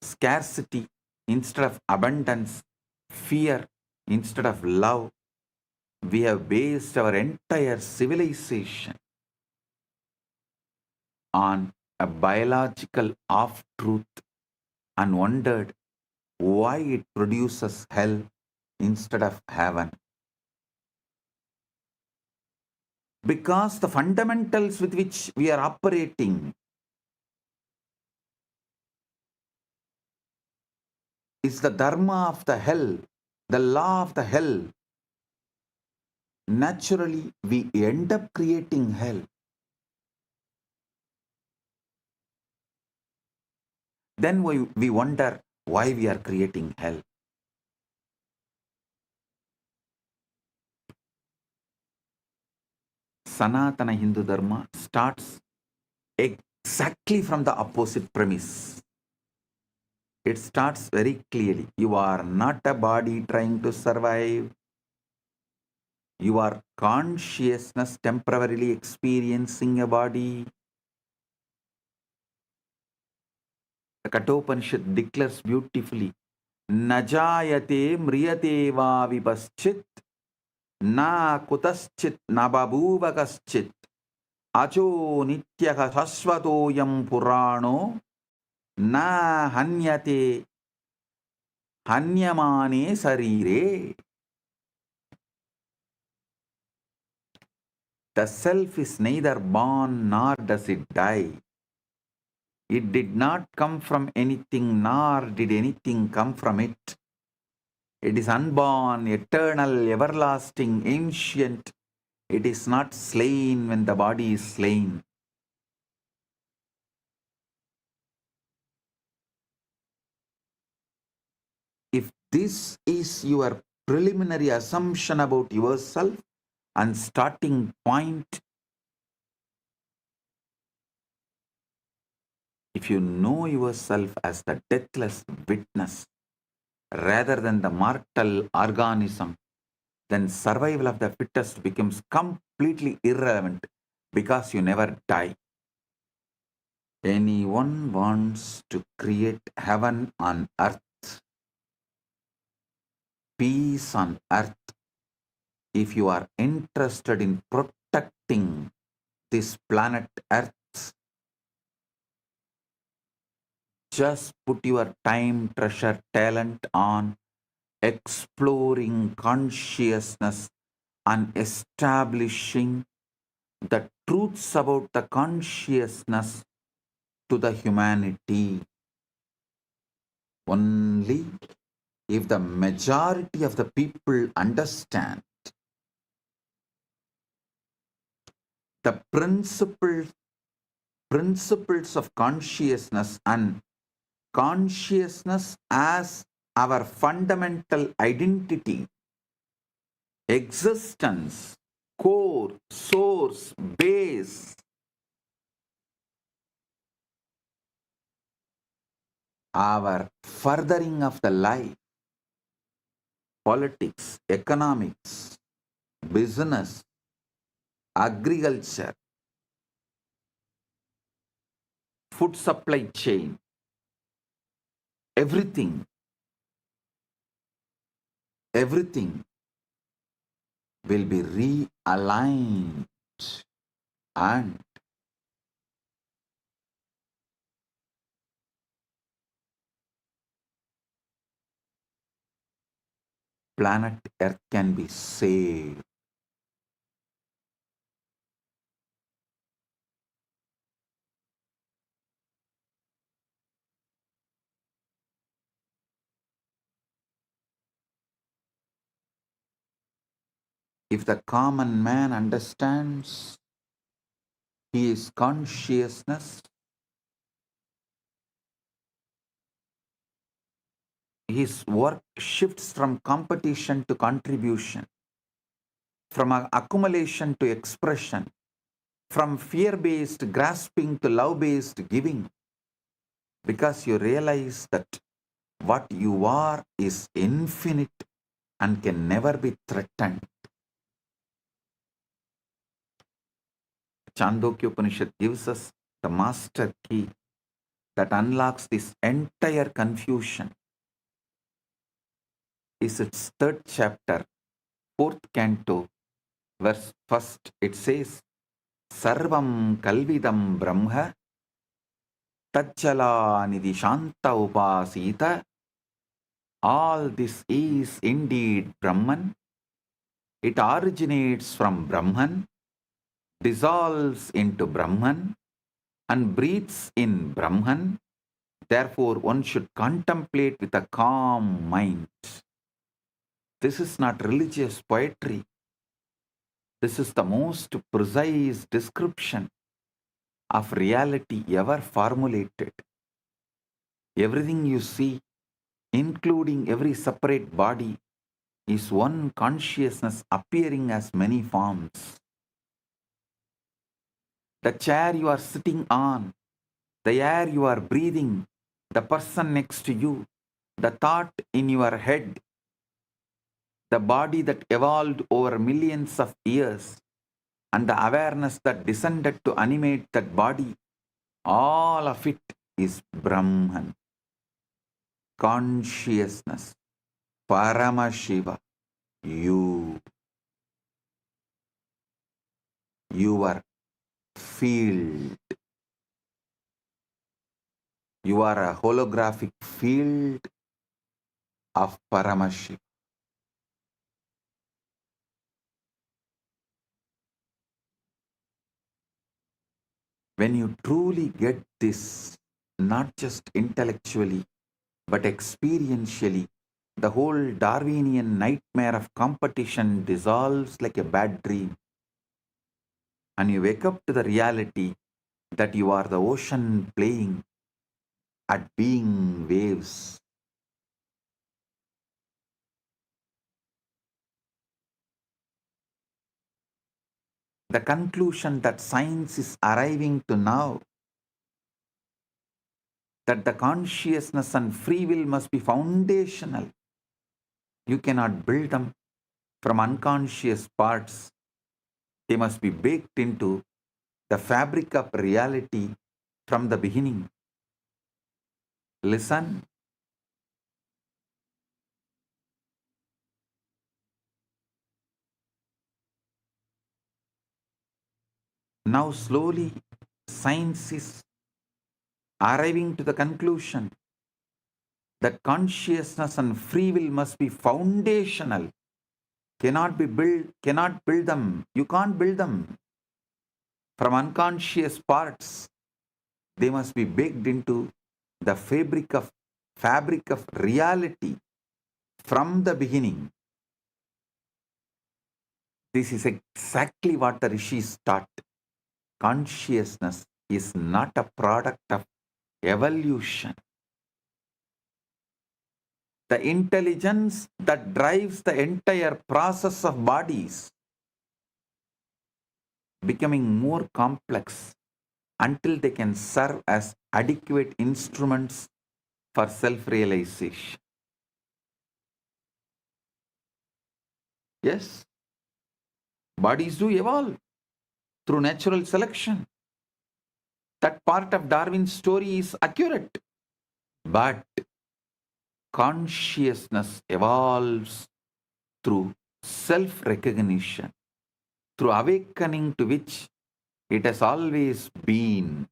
scarcity instead of abundance, fear instead of love. We have based our entire civilization on a biological half-truth and wondered why it produces hell instead of heaven. Because the fundamentals with which we are operating is the dharma of the hell, the law of the hell. Naturally, we end up creating hell. Then we wonder why we are creating hell. Sanatana Hindu Dharma starts exactly from the opposite premise. It starts very clearly. You are not a body trying to survive. You are consciousness temporarily experiencing a body. The Kathopanishad declares beautifully, Najayate mriyate va vipaschit Na kutaschit na babuva kaschit. Acho nityaha sasvatoyam purano. Na hanyate hanyamane sarire. The self is neither born nor does it die. It did not come from anything, nor did anything come from it. It is unborn, eternal, everlasting, ancient. It is not slain when the body is slain. If this is your preliminary assumption about yourself and starting point, if you know yourself as the deathless witness rather than the mortal organism, then survival of the fittest becomes completely irrelevant because you never die. Anyone wants to create heaven on earth, peace on earth, if you are interested in protecting this planet earth, just put your time, treasure, talent on exploring consciousness and establishing the truths about the consciousness to the humanity. Only if the majority of the people understand the principles of consciousness and consciousness as our fundamental identity, existence, core, source, base, our furthering of the life, politics, economics, business, agriculture, food supply chain, everything will be realigned and planet Earth can be saved. If the common man understands he is consciousness, his work shifts from competition to contribution, from accumulation to expression, from fear-based grasping to love-based giving, because you realize that what you are is infinite and can never be threatened. Chandogya Upanishad gives us the master key that unlocks this entire confusion. Is its 3rd chapter, 4th canto, verse 1st. It says, Sarvam kalvidam brahma tajjala nidhi shanta upasita. All this is indeed Brahman. It originates from Brahman, dissolves into Brahman, and breathes in Brahman. Therefore, one should contemplate with a calm mind. This is not religious poetry. This is the most precise description of reality ever formulated. Everything you see, including every separate body, is one consciousness appearing as many forms. The chair you are sitting on, the air you are breathing, the person next to you, the thought in your head, the body that evolved over millions of years, and the awareness that descended to animate that body, all of it is Brahman. Consciousness, Paramashiva, you. your field. You are a holographic field of Paramashiva. When you truly get this, not just intellectually, but experientially, the whole Darwinian nightmare of competition dissolves like a bad dream. And you wake up to the reality that you are the ocean playing at being waves. The conclusion that science is arriving to now, that the consciousness and free will must be foundational. You cannot build them from unconscious parts. They must be baked into the fabric of reality from the beginning. Listen. Now slowly science is arriving to the conclusion that consciousness and free will must be foundational. Cannot build them. You can't build them from unconscious parts. They must be baked into the fabric of reality from the beginning. This is exactly what the rishis taught. Consciousness is not a product of evolution. The intelligence that drives the entire process of bodies becoming more complex until they can serve as adequate instruments for self-realization. Yes, bodies do evolve through natural selection. That part of Darwin's story is accurate. But consciousness evolves through self-recognition, through awakening to which it has always been.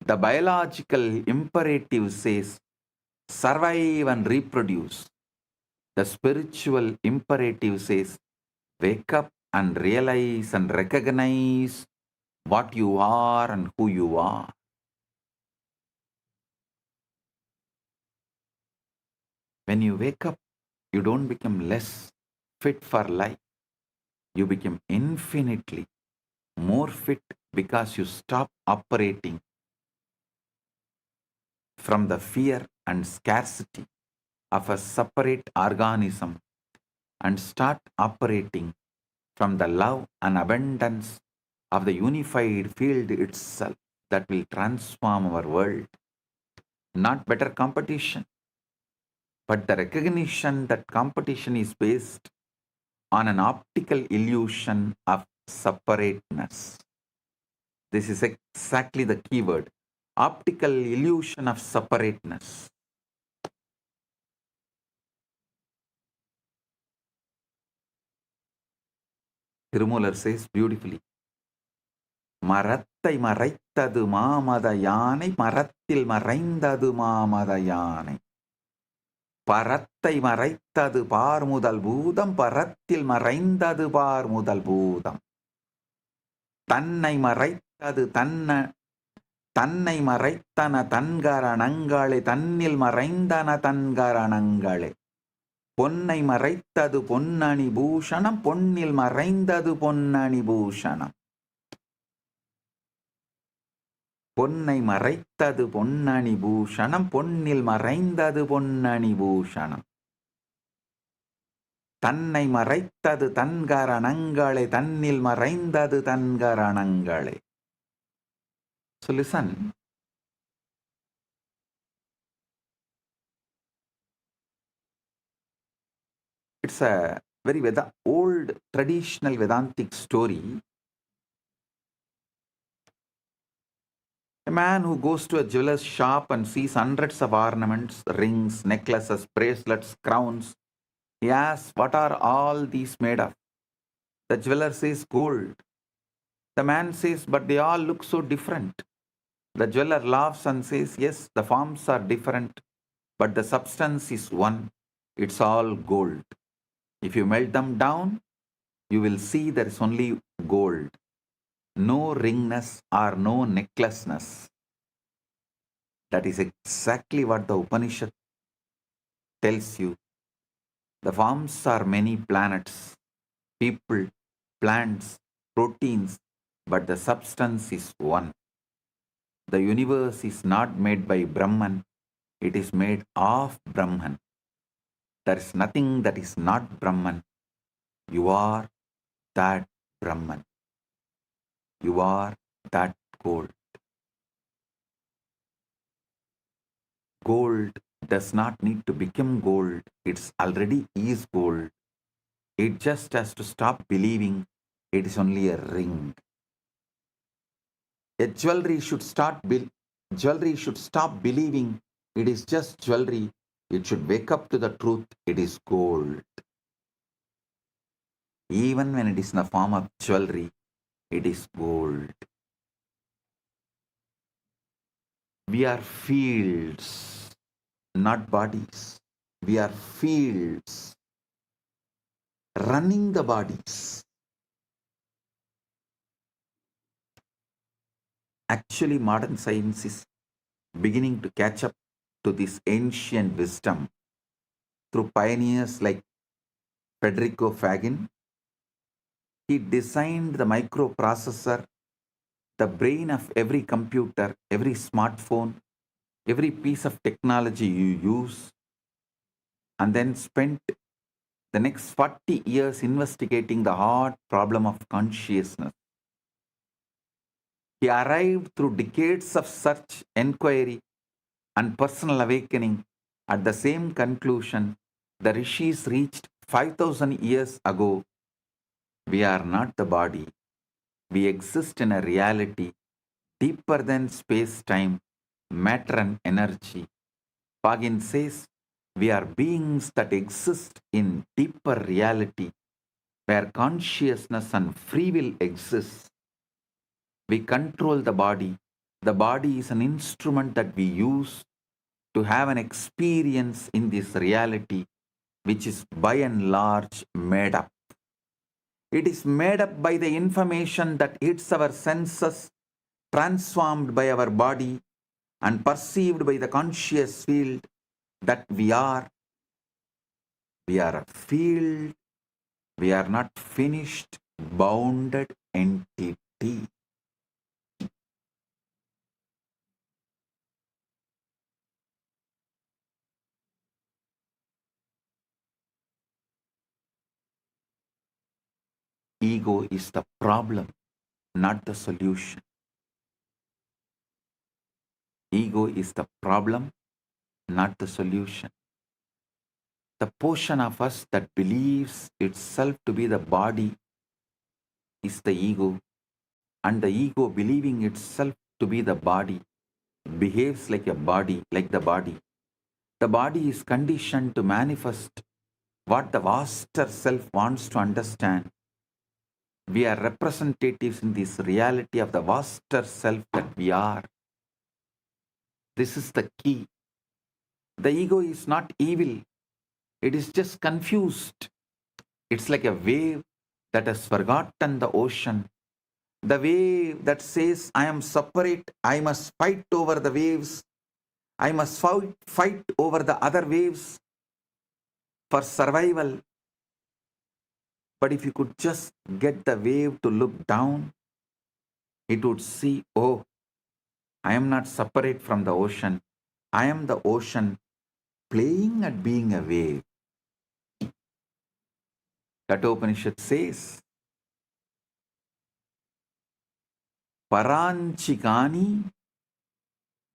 The biological imperative says, survive and reproduce. The spiritual imperative says, wake up and realize and recognize what you are and who you are. When you wake up, you don't become less fit for life. You become infinitely more fit because you stop operating from the fear and scarcity of a separate organism and start operating from the love and abundance of the unified field itself that will transform our world. Not better competition, but the recognition that competition is based on an optical illusion of separateness. This is exactly the key word. Optical illusion of separateness. Tirumular says beautifully, மரத்தை மறைத்தது மாமத யானை மரத்தில் மறைந்தது மாமத யானை பரத்தை மறைத்தது பார் முதல் பூதம் பரத்தில் மறைந்தது பார் முதல் பூதம் தன்னை மறைத்தது தன்னை மறைத்தன தன்கரணங்களே தன்னில் மறைந்தன தன்கரணங்களே பொன்னை மறைத்தது பொன்னணி பூஷணம் பொன்னில் மறைந்தது பொன்னணி பூஷணம் பொன்னை மறைத்தது பொன்னணி பூஷணம் பொன்னில் மறைந்தது பொன்னணி பூஷணம் தன்னை மறைத்தது தன்கரணங்களே தன்னில் மறைந்தது தன்கரணங்களே. So listen. It's a very old traditional Vedantic story. A man who goes to a jeweler's shop and sees hundreds of ornaments, rings, necklaces, bracelets, crowns. He asks, what are all these made of? The jeweler says, gold. The man says, but they all look so different. The jeweler laughs and says, yes, the forms are different, but the substance is one. It's all gold. If you melt them down, you will see there is only gold. No ringness or no necklaceness. That is exactly what the Upanishad tells you. The forms are many planets, people, plants, proteins, but the substance is one. The universe is not made by Brahman, it is made of Brahman. There is nothing that is not Brahman. You are that Brahman. You are that gold. Gold does not need to become gold. It's already is gold. It just has to stop believing it is only a ring. A jewelry should stop believing it is just jewelry. It should wake up to the truth. It is gold. Even when it is in the form of jewelry, it is gold. We are fields, not bodies. We are fields running the bodies. Actually, modern science is beginning to catch up to this ancient wisdom through pioneers like Federico Fagin. He designed the microprocessor, the brain of every computer, every smartphone, every piece of technology you use, and then spent the next 40 years investigating the hard problem of consciousness. He arrived through decades of search, inquiry, and personal awakening at the same conclusion the rishis reached 5,000 years ago. We are not the body. We exist in a reality deeper than space-time, matter and energy. Pagin says, we are beings that exist in deeper reality, where consciousness and free will exist. We control the body. The body is an instrument that we use to have an experience in this reality, which is by and large made up. It is made up by the information that hits our senses, transformed by our body, and perceived by the conscious field that we are. We are a field. We are not finished, bounded entity. Ego is the problem, not the solution. Ego is the problem, not the solution. The portion of us that believes itself to be the body is the ego, and the ego believing itself to be the body behaves like a body, like the body. The body is conditioned to manifest what the vaster self wants to understand. We are representatives in this reality of the vaster self that we are. This is the key. The ego is not evil. It is just confused. It's like a wave that has forgotten the ocean. The wave that says, I am separate, I must fight over the waves. I must fight over the other waves for survival. But if you could just get the wave to look down, it would see, oh, I am not separate from the ocean. I am the ocean playing at being a wave. Kathopanishad says, Paranchikani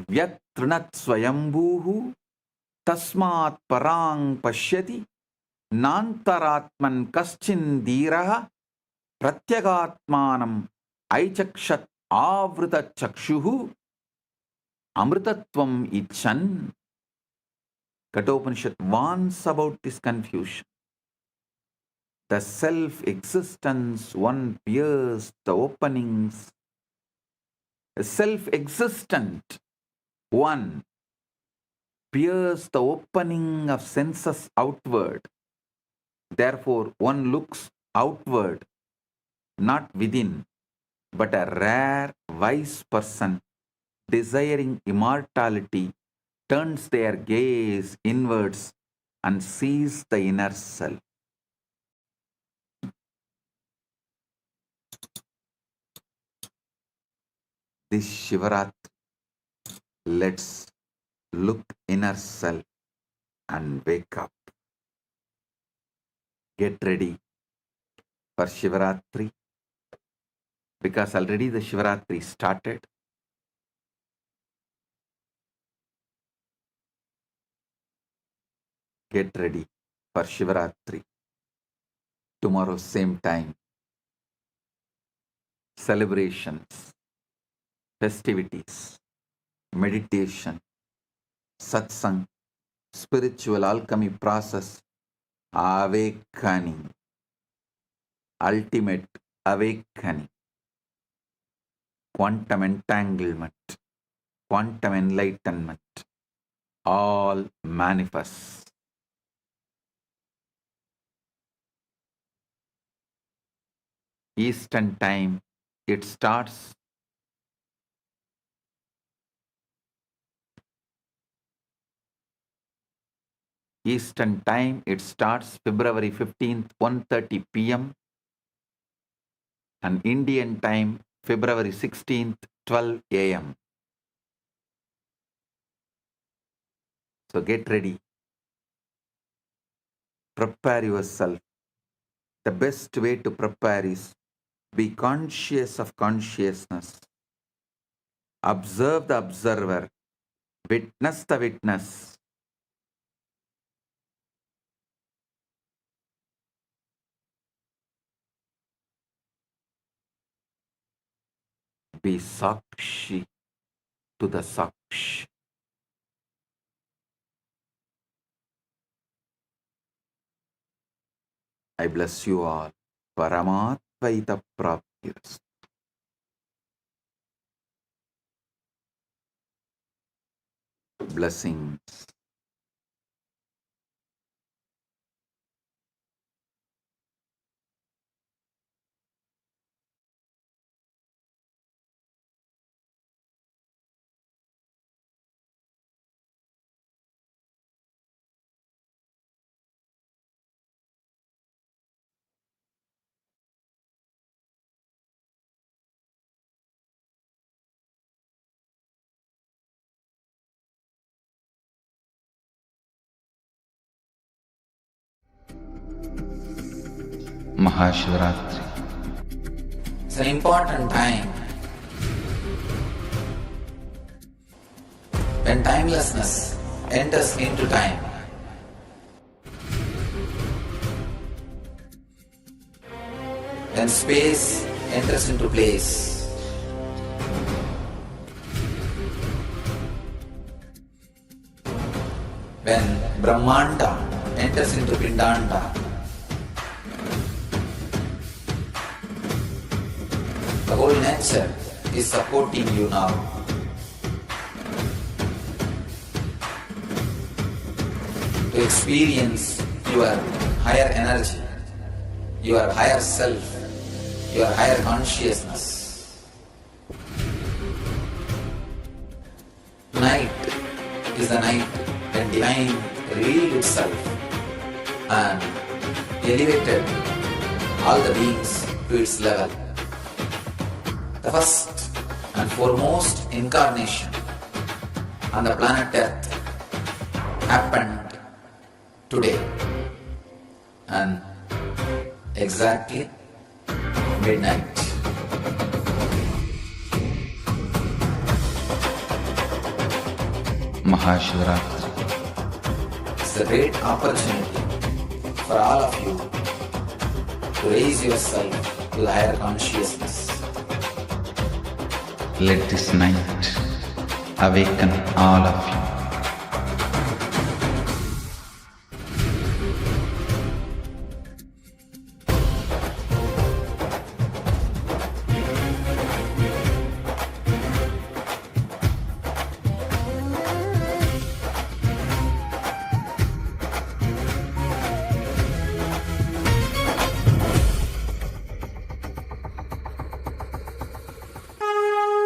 vyatrinat swayambhuhu tasmat parang pashyati nantaratman kaschin dhiraha pratyagatmanam aichakshat avrita chakshuhu amritatvam ichan. Kathopanishad warns about this confusion. The self-existence one pierced the openings. A self-existent one pierced the opening of senses outward. Therefore, one looks outward, not within, but a rare, wise person desiring immortality turns their gaze inwards and sees the inner self. This Shivaratri, let's look inner self and wake up. Get ready for Shivaratri, because already the Shivaratri started. Get ready for Shivaratri. Tomorrow, same time. Celebrations, festivities, meditation, satsang, spiritual alchemy process, awakening, ultimate awakening, quantum entanglement, quantum enlightenment, all manifest. Eastern time, it starts. Eastern time, it starts February 15th, 1:30 p.m. and Indian time, February 16th, 12 a.m. So get ready. Prepare yourself. The best way to prepare is be conscious of consciousness. Observe the observer. Witness the witness. Be Sakshi to the Sakshi. I bless you all. Paramatvaita Praptiras. Blessings. Maha Shivaratri. It's an important time when timelessness enters into time. When space enters into place. When Brahmanda enters into Pindanda. The whole nature is supporting you now. To experience your higher energy, your higher self, your higher consciousness. Tonight is the night when divine revealed itself and elevated all the beings to its level. The first and foremost incarnation on the planet Earth happened today, and exactly midnight. Maha Shivaratri. It's a great opportunity for all of you to raise yourself to the higher consciousness. Let this night awaken all of you.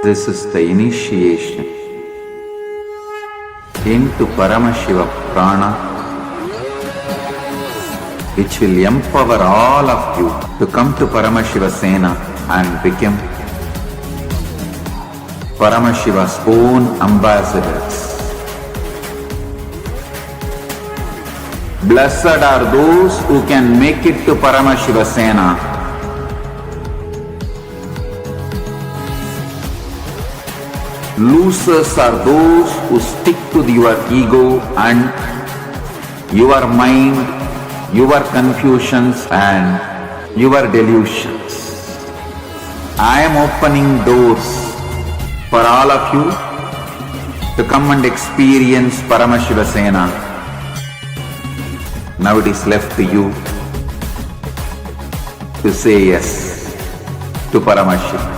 This is the initiation into Paramashiva Prana, which will empower all of you to come to Paramashiva Sena and become Paramashiva's own ambassadors. Blessed are those who can make it to Paramashiva Sena. Losers are those who stick to your ego and your mind, your confusions and your delusions. I am opening doors for all of you to come and experience Paramashiva Sena. Now it is left to you to say yes to Paramashiva.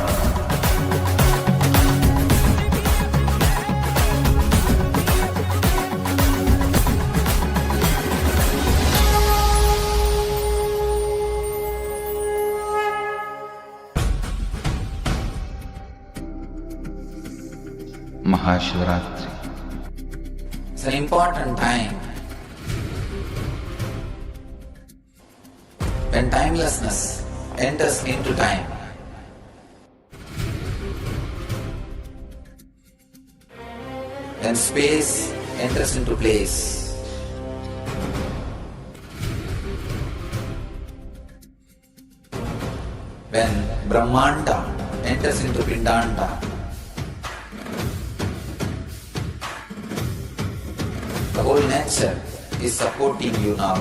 Maha Shivaratri. It's an important time when timelessness enters into time. When space enters into place. When Brahmanda enters into Pindanda. The whole nature is supporting you now.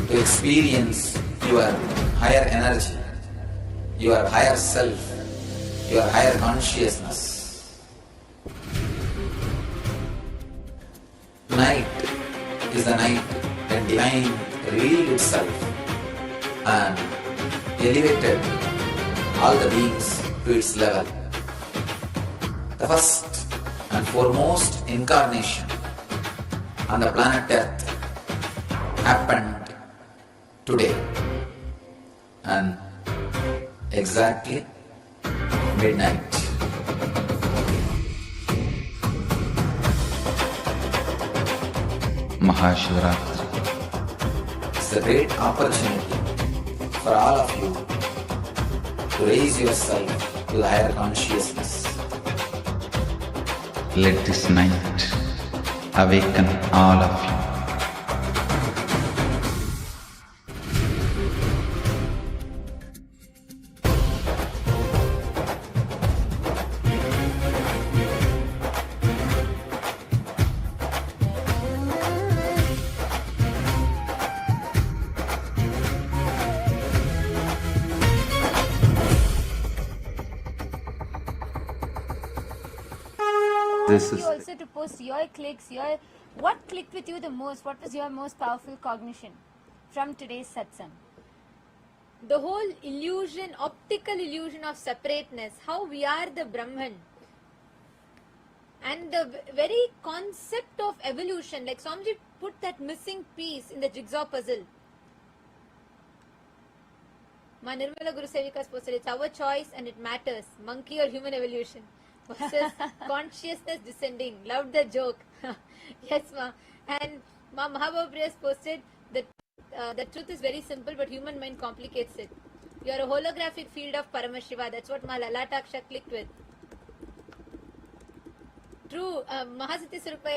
To experience your higher energy, your higher self, your higher consciousness. Tonight is the night when divine revealed itself and elevated all the beings to its level. The first and foremost incarnation on the planet Earth happened today and exactly midnight. Maha Shivaratri. It's a great opportunity for all of you to raise yourself to the higher consciousness. Let this night awaken all of you. This You is also to post your clicks, what clicked with you the most? What was your most powerful cognition from today's satsang? The whole illusion, optical illusion of separateness, how we are the Brahman, and the very concept of evolution, like Swamiji put that missing piece in the jigsaw puzzle. Ma Nirmala Guru Sevikas posted, it's our choice and it matters, monkey or human evolution versus consciousness descending. Loved the joke. Yes, ma. And Ma Mahabhav posted that the truth is very simple, but human mind complicates it. You are a holographic field of Paramashiva. That's what Ma Lalataksha clicked with. True, Mahasati Surupaya